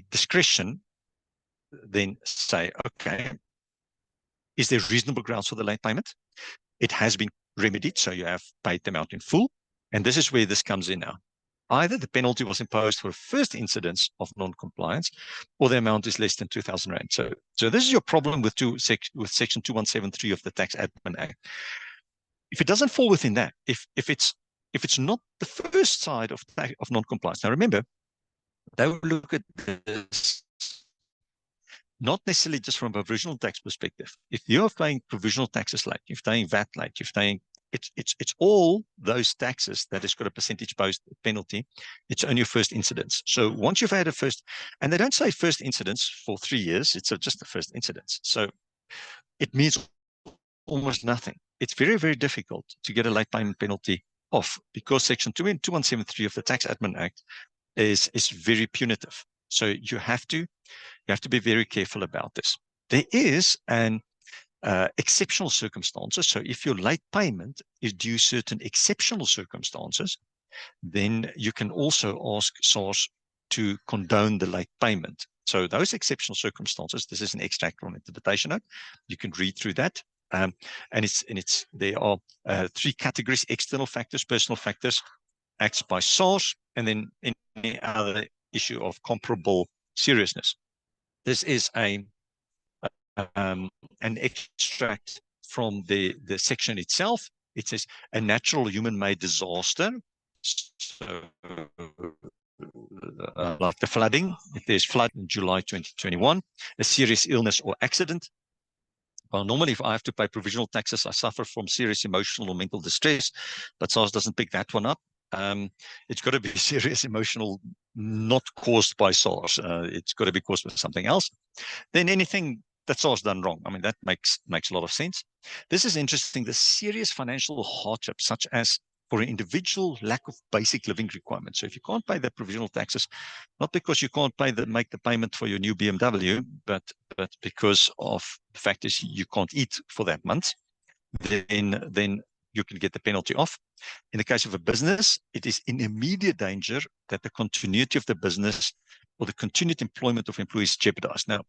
discretion, then say, okay, is there reasonable grounds for the late payment? It has been remedied, so you have paid them out in full. And this is where this comes in now. Either the penalty was imposed for first incidence of non-compliance, or the amount is less than 2,000 Rand. So this is your problem with Section 2173 of the Tax Admin Act. If it doesn't fall within that, if it's not the first side of non-compliance. Now remember, they will look at this not necessarily just from a provisional tax perspective. If you're paying provisional taxes late, you're paying VAT late, you're paying it's all those taxes that has got a percentage based penalty. It's only your first incidence. So once you've had a first, and they don't say first incidence for 3 years, it's just the first incidence. So it means almost nothing. It's very, very difficult to get a late payment penalty off because Section 2173 of the Tax Admin Act is very punitive. So you have to be very careful about this. There is an exceptional circumstances. So if your late payment is due certain exceptional circumstances, then you can also ask SARS to condone the late payment. So those exceptional circumstances, this is an extract from interpretation note. You can read through that. And there are 3 categories: external factors, personal factors, acts by SARS, and then any other issue of comparable seriousness. This is an extract from the section itself. It says a natural human-made disaster. So, like the flooding, if there's flood in July 2021, a serious illness or accident. Well, normally if I have to pay provisional taxes, I suffer from serious emotional or mental distress, but SARS doesn't pick that one up. It's got to be serious emotional, not caused by SARS. It's got to be caused by something else. Then anything that SARS done wrong. I mean, that makes a lot of sense. This is interesting. The serious financial hardship, such as for an individual lack of basic living requirements. So if you can't pay the provisional taxes, not because you can't make the payment for your new BMW, but because of the fact is you can't eat for that month, then you can get the penalty off. In the case of a business, it is in immediate danger that the continuity of the business or the continued employment of employees jeopardized. Now,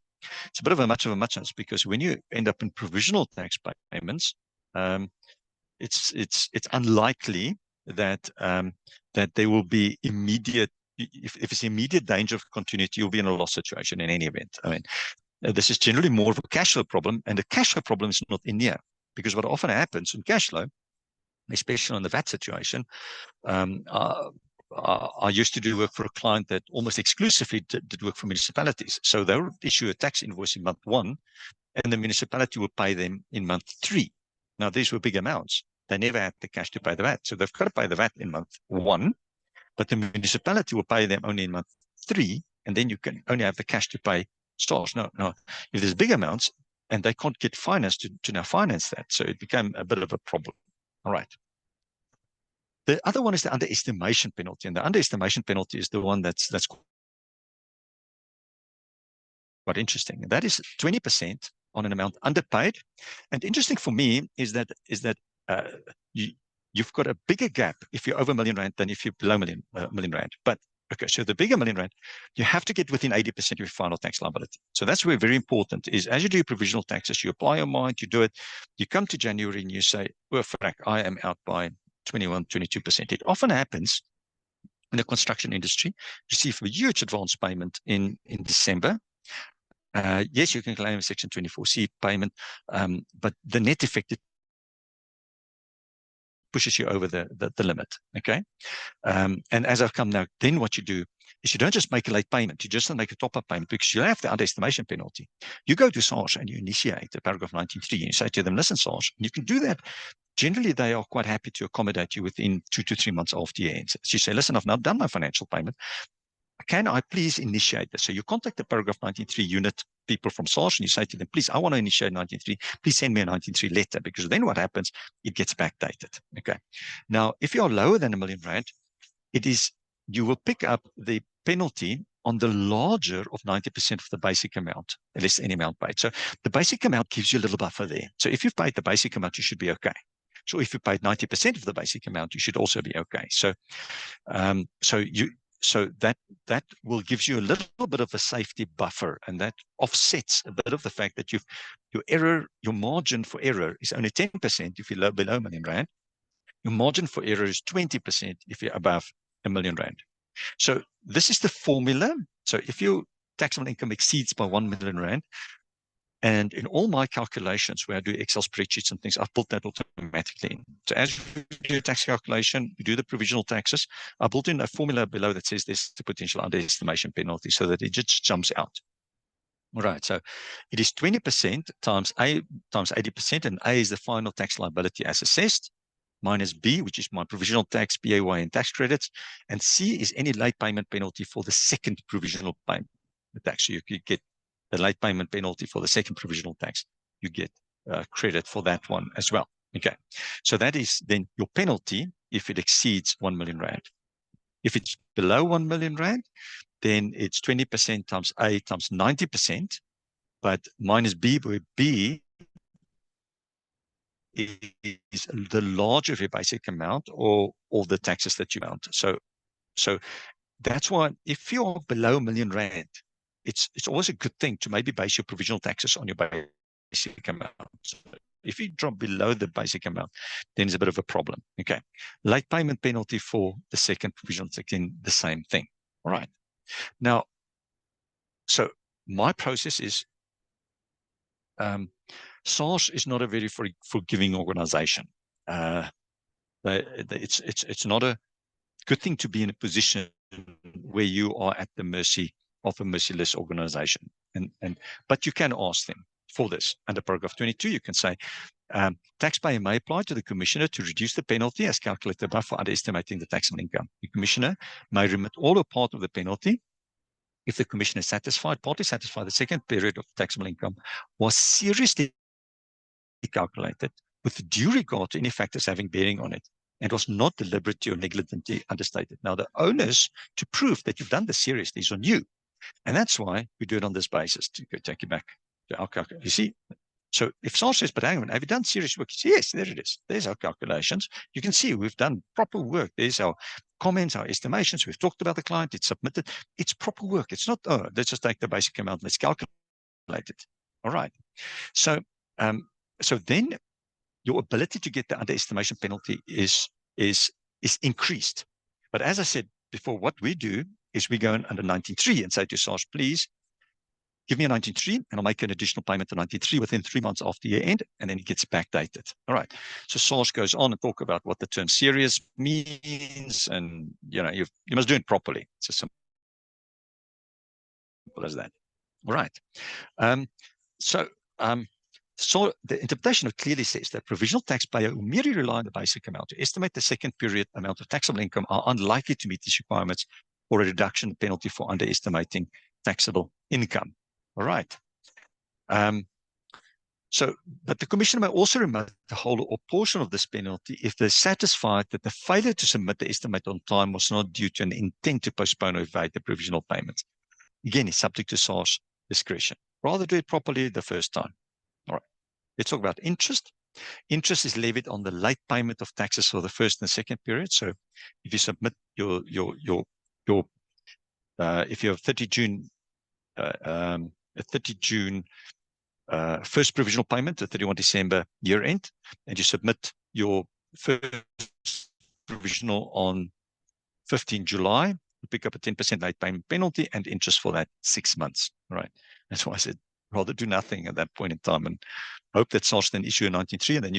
it's a bit of a muchness because when you end up in provisional tax payments, it's unlikely that that there will be immediate. If it's immediate danger of continuity, you'll be in a loss situation in any event. I mean, this is generally more of a cash flow problem, and the cash flow problem is not in here because what often happens in cash flow, especially on the VAT situation, I used to do work for a client that almost exclusively did work for municipalities. So they would issue a tax invoice in month 1, and the municipality would pay them in month 3. Now, these were big amounts. They never had the cash to pay the VAT. So they've got to pay the VAT in month 1, but the municipality will pay them only in month 3, and then you can only have the cash to pay SARS. No, if there's big amounts and they can't get finance to now finance that, so it became a bit of a problem. All right. The other one is the underestimation penalty, and the underestimation penalty is the one that's quite interesting. And that is 20% on an amount underpaid. And interesting for me is that you've got a bigger gap if you're over R1 million than if you're below million rand. But okay, so the bigger R1 million, you have to get within 80% of your final tax liability. So that's where very important is as you do your provisional taxes, you apply your mind, you do it, you come to January and you say, well, frack, I am out by 21, 22%. It often happens in the construction industry, receive a huge advance payment in December. Yes, you can claim a Section 24C payment, but the net effect, it pushes you over the limit, okay? And as I've come now, then what you do is you don't just make a late payment, you just don't make a top-up payment because you have the underestimation penalty. You go to SARS and you initiate the paragraph 19.3 and you say to them, listen, SARS, and you can do that. Generally, they are quite happy to accommodate you within 2 to 3 months after your end. So you say, listen, I've now done my financial payment. Can I please initiate this? So you contact the paragraph 19.3 unit people from SARS and you say to them, please, I want to initiate 19.3. Please send me a 19.3 letter because then what happens, it gets backdated. Okay. Now, if you're lower than R1 million, you will pick up the penalty on the larger of 90% of the basic amount, less any amount paid. So the basic amount gives you a little buffer there. So if you've paid the basic amount, you should be okay. So if you paid 90% of the basic amount, you should also be okay. So, so that will give you a little bit of a safety buffer, and that offsets a bit of the fact that your margin for error is only 10% if you're below R1 million. Your margin for error is 20% if you're above R1 million. So this is the formula. So if your taxable income exceeds by R1 million, and in all my calculations where I do Excel spreadsheets and things, I've built that automatically in. So as you do a tax calculation, you do the provisional taxes, I built in a formula below that says there's the potential underestimation penalty so that it just jumps out. All right, so it is 20% times 80%, and A is the final tax liability as assessed. minus B, which is my provisional tax, PAY, and tax credits, and C is any late payment penalty for the second provisional payment tax. So you could get the late payment penalty for the second provisional tax. You get credit for that one as well. Okay, so that is then your penalty if it exceeds 1 million rand. If it's below 1 million rand, then it's 20% times A times 90%, but minus B, where B is the larger of your basic amount or the taxes that you mount. So that's why if you're below 1 million rand, it's always a good thing to maybe base your provisional taxes on your basic amount. So if you drop below the basic amount, then it's a bit of a problem. Okay. Late payment penalty for the second provisional tax, in the same thing. All right. Now, so my process is, SARS is not a very forgiving organization. It's not a good thing to be in a position where you are at the mercy of a merciless organization. But you can ask them for this. Under paragraph 22, you can say, taxpayer may apply to the commissioner to reduce the penalty as calculated above for underestimating the taxable income. The commissioner may remit all or part of the penalty if the commissioner is satisfied, partly satisfied the second period of taxable income was seriously calculated with due regard to any factors having bearing on it and was not deliberately or negligently understated. Now, the onus to prove that you've done this seriously is on you. And that's why we do it on this basis, to go take you back to our calculation. You see, so if SARS says, but hang on, have you done serious work? You say, yes, there it is. There's our calculations. You can see we've done proper work. There's our comments, our estimations. We've talked about the client. It's submitted. It's proper work. It's not, oh, let's just take the basic amount. Let's calculate it. All right. So, so then your ability to get the underestimation penalty is increased. But as I said before, what we do is we go in under 19.3 and say to SARS, please give me a 19.3 and I'll make an additional payment to 19.3 within 3 months after year end, and then it gets backdated. All right. So SARS goes on and talk about what the term serious means, and you must do it properly. It's as simple as that. All right. So the interpretation clearly says that provisional taxpayer who merely rely on the basic amount to estimate the second period amount of taxable income are unlikely to meet these requirements for a reduction penalty for underestimating taxable income. All right. But the commissioner may also remit the whole or portion of this penalty if they're satisfied that the failure to submit the estimate on time was not due to an intent to postpone or evade the provisional payment. Again, it's subject to SARS discretion. Rather do it properly the first time. All right. Let's talk about interest. Interest is levied on the late payment of taxes for the first and second period. So if you submit if you have 30 June, first provisional payment to 31 December year end, and you submit your first provisional on 15 July, you pick up a 10% late payment penalty and interest for that 6 months. All right. That's why I said rather do nothing at that point in time and hope that SARS then issue a 19.3 and then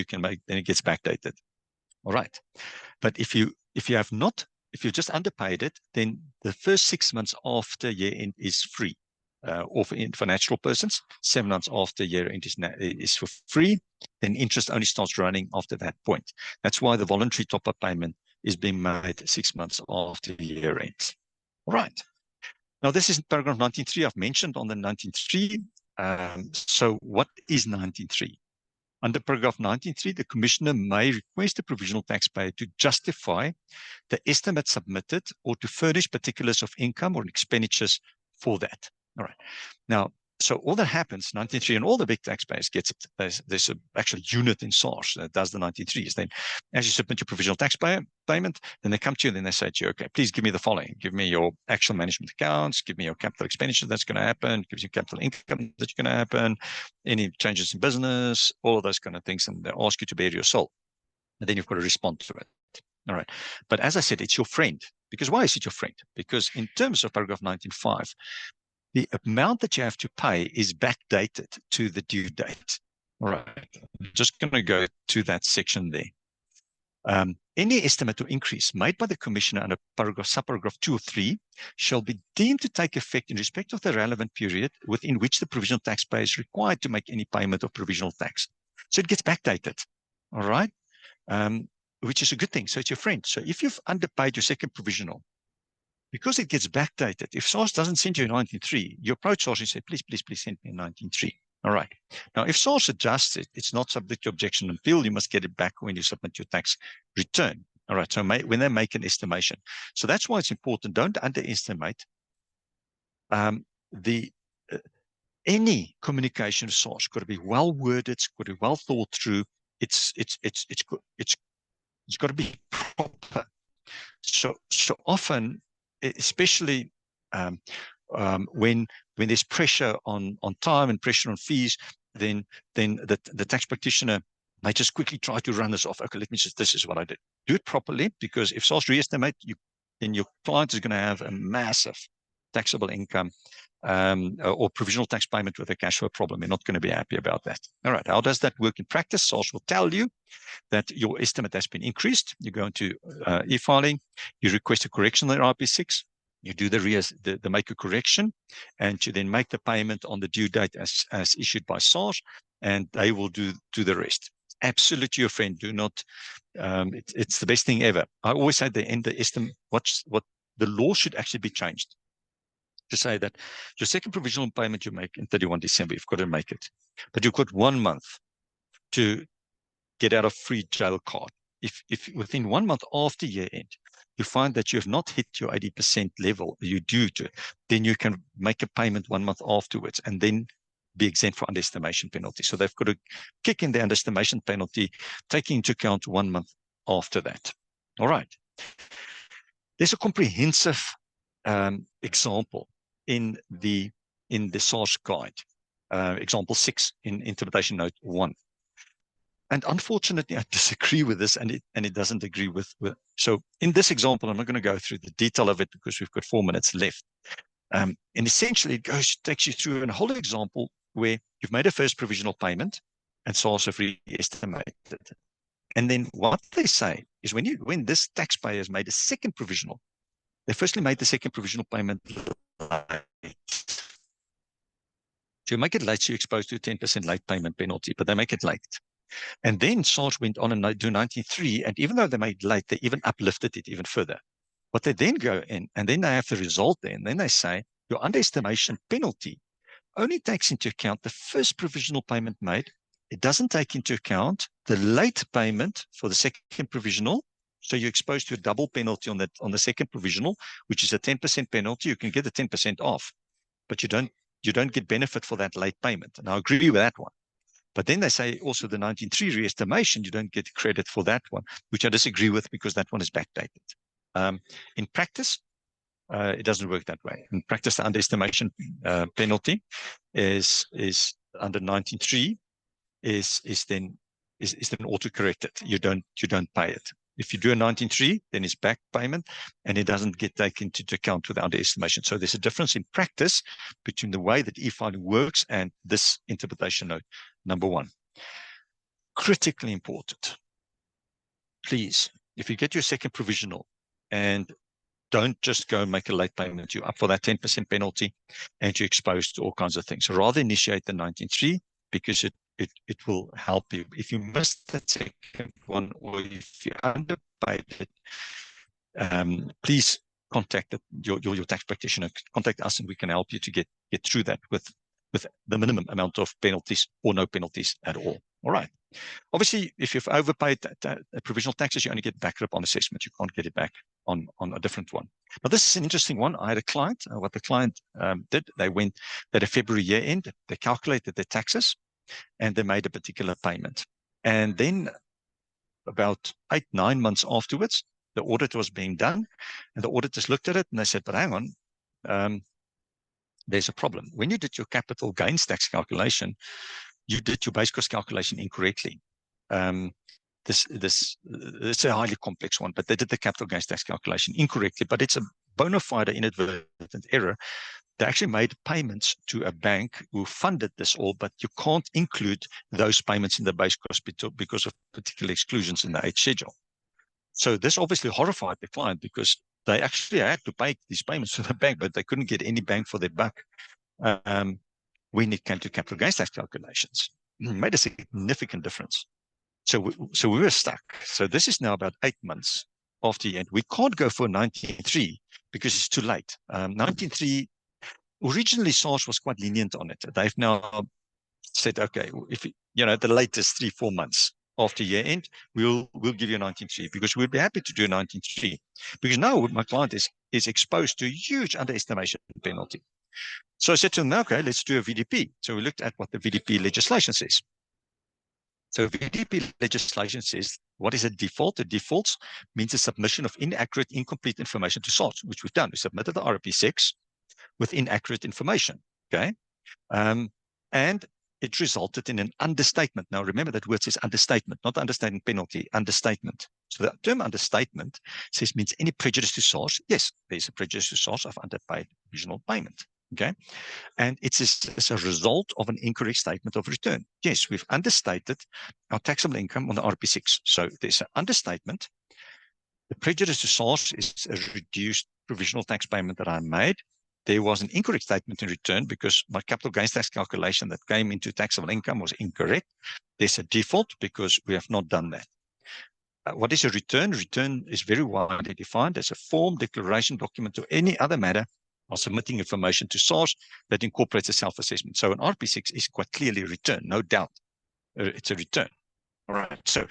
then it gets backdated. All right. But if you've just underpaid it, then the first 6 months after year end is free. Or for financial persons, 7 months after year end is for free. Then interest only starts running after that point. That's why the voluntary top-up payment is being made 6 months after year end. All right. Now, this is paragraph 19.3. I've mentioned on the 19.3. So what is 19.3? Under paragraph 19.3, the commissioner may request a provisional taxpayer to justify the estimate submitted or to furnish particulars of income or expenditures for that. All right. Now, so all that happens, 19.3, and all the big taxpayers gets it. There's an actual unit in SARS that does the 19.3s. Then, as you submit your provisional taxpayer payment, then they come to you and then they say to you, okay, please give me the following. Give me your actual management accounts. Give me your capital expenditure that's going to happen. Give you capital income that's going to happen. Any changes in business, all of those kind of things. And they ask you to bear your soul. And then you've got to respond to it. All right. But as I said, it's your friend. Because why is it your friend? Because in terms of paragraph 19.5, the amount that you have to pay is backdated to the due date. All right. I'm just going to go to that section there. Any estimate or increase made by the commissioner under subparagraph 2 or 3 shall be deemed to take effect in respect of the relevant period within which the provisional taxpayer is required to make any payment of provisional tax. So it gets backdated. All right. which is a good thing. So it's your friend. So if you've underpaid your second provisional, because it gets backdated, if SARS doesn't send you a 19.3, you approach SARS and say, please, please, please send me a 19.3. All right. Now, if SARS adjusts it, it's not subject to objection until you must get it back when you submit your tax return. All right. So when they make an estimation. So that's why it's important. Don't underestimate any communication of SARS. Got to be well worded. It's got to be well thought through. It's got to be proper. So often, especially when there's pressure on time and pressure on fees, then the tax practitioner may just quickly try to run this off. Okay, this is what I did. Do it properly, because if SARS re-estimate, then your client is going to have a massive taxable income or provisional tax payment with a cash flow problem. They're not going to be happy about that. All right, how does that work in practice? SARS will tell you that your estimate has been increased. You go into e-filing, you request a correction on the IP6, you do the make a correction, and you then make the payment on the due date as issued by SARS, and they will do the rest. Absolutely your friend. Do not, it's the best thing ever. I always say the estimate, what the law should actually be changed to say that your second provisional payment you make in 31 December, you've got to make it. But you've got 1 month to get out of free jail card. If within 1 month after year end, you find that you have not hit your 80% level you due to, then you can make a payment 1 month afterwards and then be exempt for underestimation penalty. So they've got to kick in the underestimation penalty, taking into account 1 month after that. All right. There's a comprehensive example in the SARS guide, example 6 in interpretation note 1. And unfortunately, I disagree with this, and it doesn't agree with. So in this example, I'm not going to go through the detail of it because we've got 4 minutes left. And essentially, it takes you through a whole example where you've made a first provisional payment and SARS have re-estimated. And then what they say is when this taxpayer has made a second provisional, they firstly made the second provisional payment late. So you make it late, so you're exposed to a 10% late payment penalty, but they make it late. And then SARS went on and do 19.3, and even though they made late, they even uplifted it even further. But they then go in, and then they have the result there, and then they say your underestimation penalty only takes into account the first provisional payment made. It doesn't take into account the late payment for the second provisional. So you're exposed to a double penalty on the second provisional, which is a 10% penalty. You can get the 10% off, but you don't get benefit for that late payment. And I agree with that one. But then they say also the 19.3 re-estimation, you don't get credit for that one, which I disagree with because that one is backdated. In practice, it doesn't work that way. In practice, the underestimation penalty is under 19.3 is then auto-corrected. You don't pay it. If you do a 19.3, then it's back payment, and it doesn't get taken into account with underestimation. So there's a difference in practice between the way that e-filing works and this interpretation note, number 1. Critically important. Please, if you get your second provisional and don't just go and make a late payment, you're up for that 10% penalty and you're exposed to all kinds of things. So rather initiate the 19.3 because it will help you. If you miss that second one, or if you underpaid it, please contact your tax practitioner. Contact us, and we can help you to get through that with the minimum amount of penalties or no penalties at all. All right. Obviously, if you've overpaid provisional taxes, you only get back up on assessment. You can't get it back on a different one. Now, this is an interesting one. I had a client. What the client did, they had a February year end. They calculated their taxes, and they made a particular payment. And then about 8-9 months afterwards, the audit was being done, and the auditors looked at it and they said, but hang on, there's a problem. When you did your capital gains tax calculation, you did your base cost calculation incorrectly. It's a highly complex one, but they did the capital gains tax calculation incorrectly, but it's a bona fide inadvertent error. They actually made payments to a bank who funded this all, but you can't include those payments in the base cost because of particular exclusions in the H schedule. So this obviously horrified the client because they actually had to pay these payments to the bank, but they couldn't get any bang for their buck when it came to capital gains tax calculations. It made a significant difference. So we were stuck. So this is now about 8 months after the end. We can't go for 19.3 because it's too late. 19.3, originally SARS was quite lenient on it. They've now said, okay, if the latest 3-4 months after year end, we'll give you 19.3 because we'd be happy to do 19.3 because now my client is exposed to a huge underestimation penalty. So I said to them, okay, let's do a VDP. So we looked at what the VDP legislation says. So VDP legislation says, what is a default? A default means a submission of inaccurate, incomplete information to SARS, which we've done. We submitted the RP6 with inaccurate information, okay? And it resulted in an understatement. Now, remember that word says understatement, not understatement penalty, understatement. So the term understatement means any prejudice to SARS. Yes, there's a prejudice to SARS of underpaid provisional payment, okay? And it's as a result of an incorrect statement of return. Yes, we've understated our taxable income on the RP6. So there's an understatement. The prejudice to SARS is a reduced provisional tax payment that I made. There was an incorrect statement in return because my capital gains tax calculation that came into taxable income was incorrect. There's a default because we have not done that. What is a return? Return is very widely defined as a form, declaration, document, or any other matter of submitting information to SARS that incorporates a self-assessment. So an RP6 is quite clearly a return, no doubt. It's a return. All right. So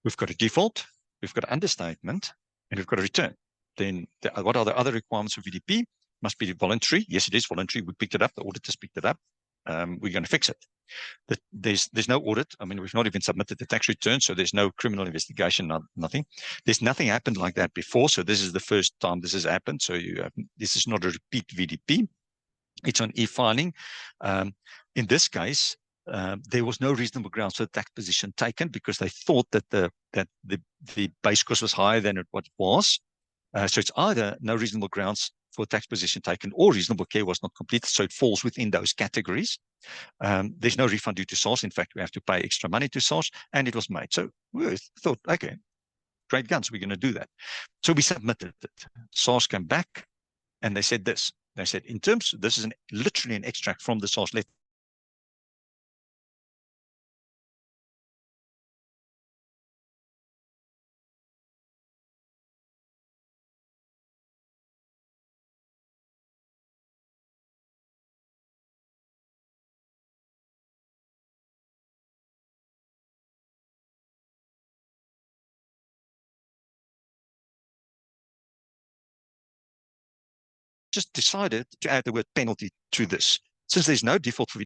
we've got a default, we've got an understatement, and we've got a return. Then what are the other requirements of VDP? Must be voluntary. Yes, it is voluntary. We picked it up. The auditors picked it up. We're going to fix it. There's no audit. I mean, we've not even submitted the tax return, so there's no criminal investigation, nothing. There's nothing happened like that before, so this is the first time this has happened. So this is not a repeat VDP. It's on e-filing. In this case, there was no reasonable grounds for the tax position taken because they thought that the base cost was higher than what it was. So it's either no reasonable grounds for tax position taken or reasonable care was not completed. So it falls within those categories. There's no refund due to SARS. In fact, we have to pay extra money to SARS, and it was made. So we thought, okay, great guns, we're going to do that. So we submitted it. SARS came back, and they said this. They said, in terms, this is literally an extract from the SARS letter. Just decided to add the word penalty to this. Since there's no default for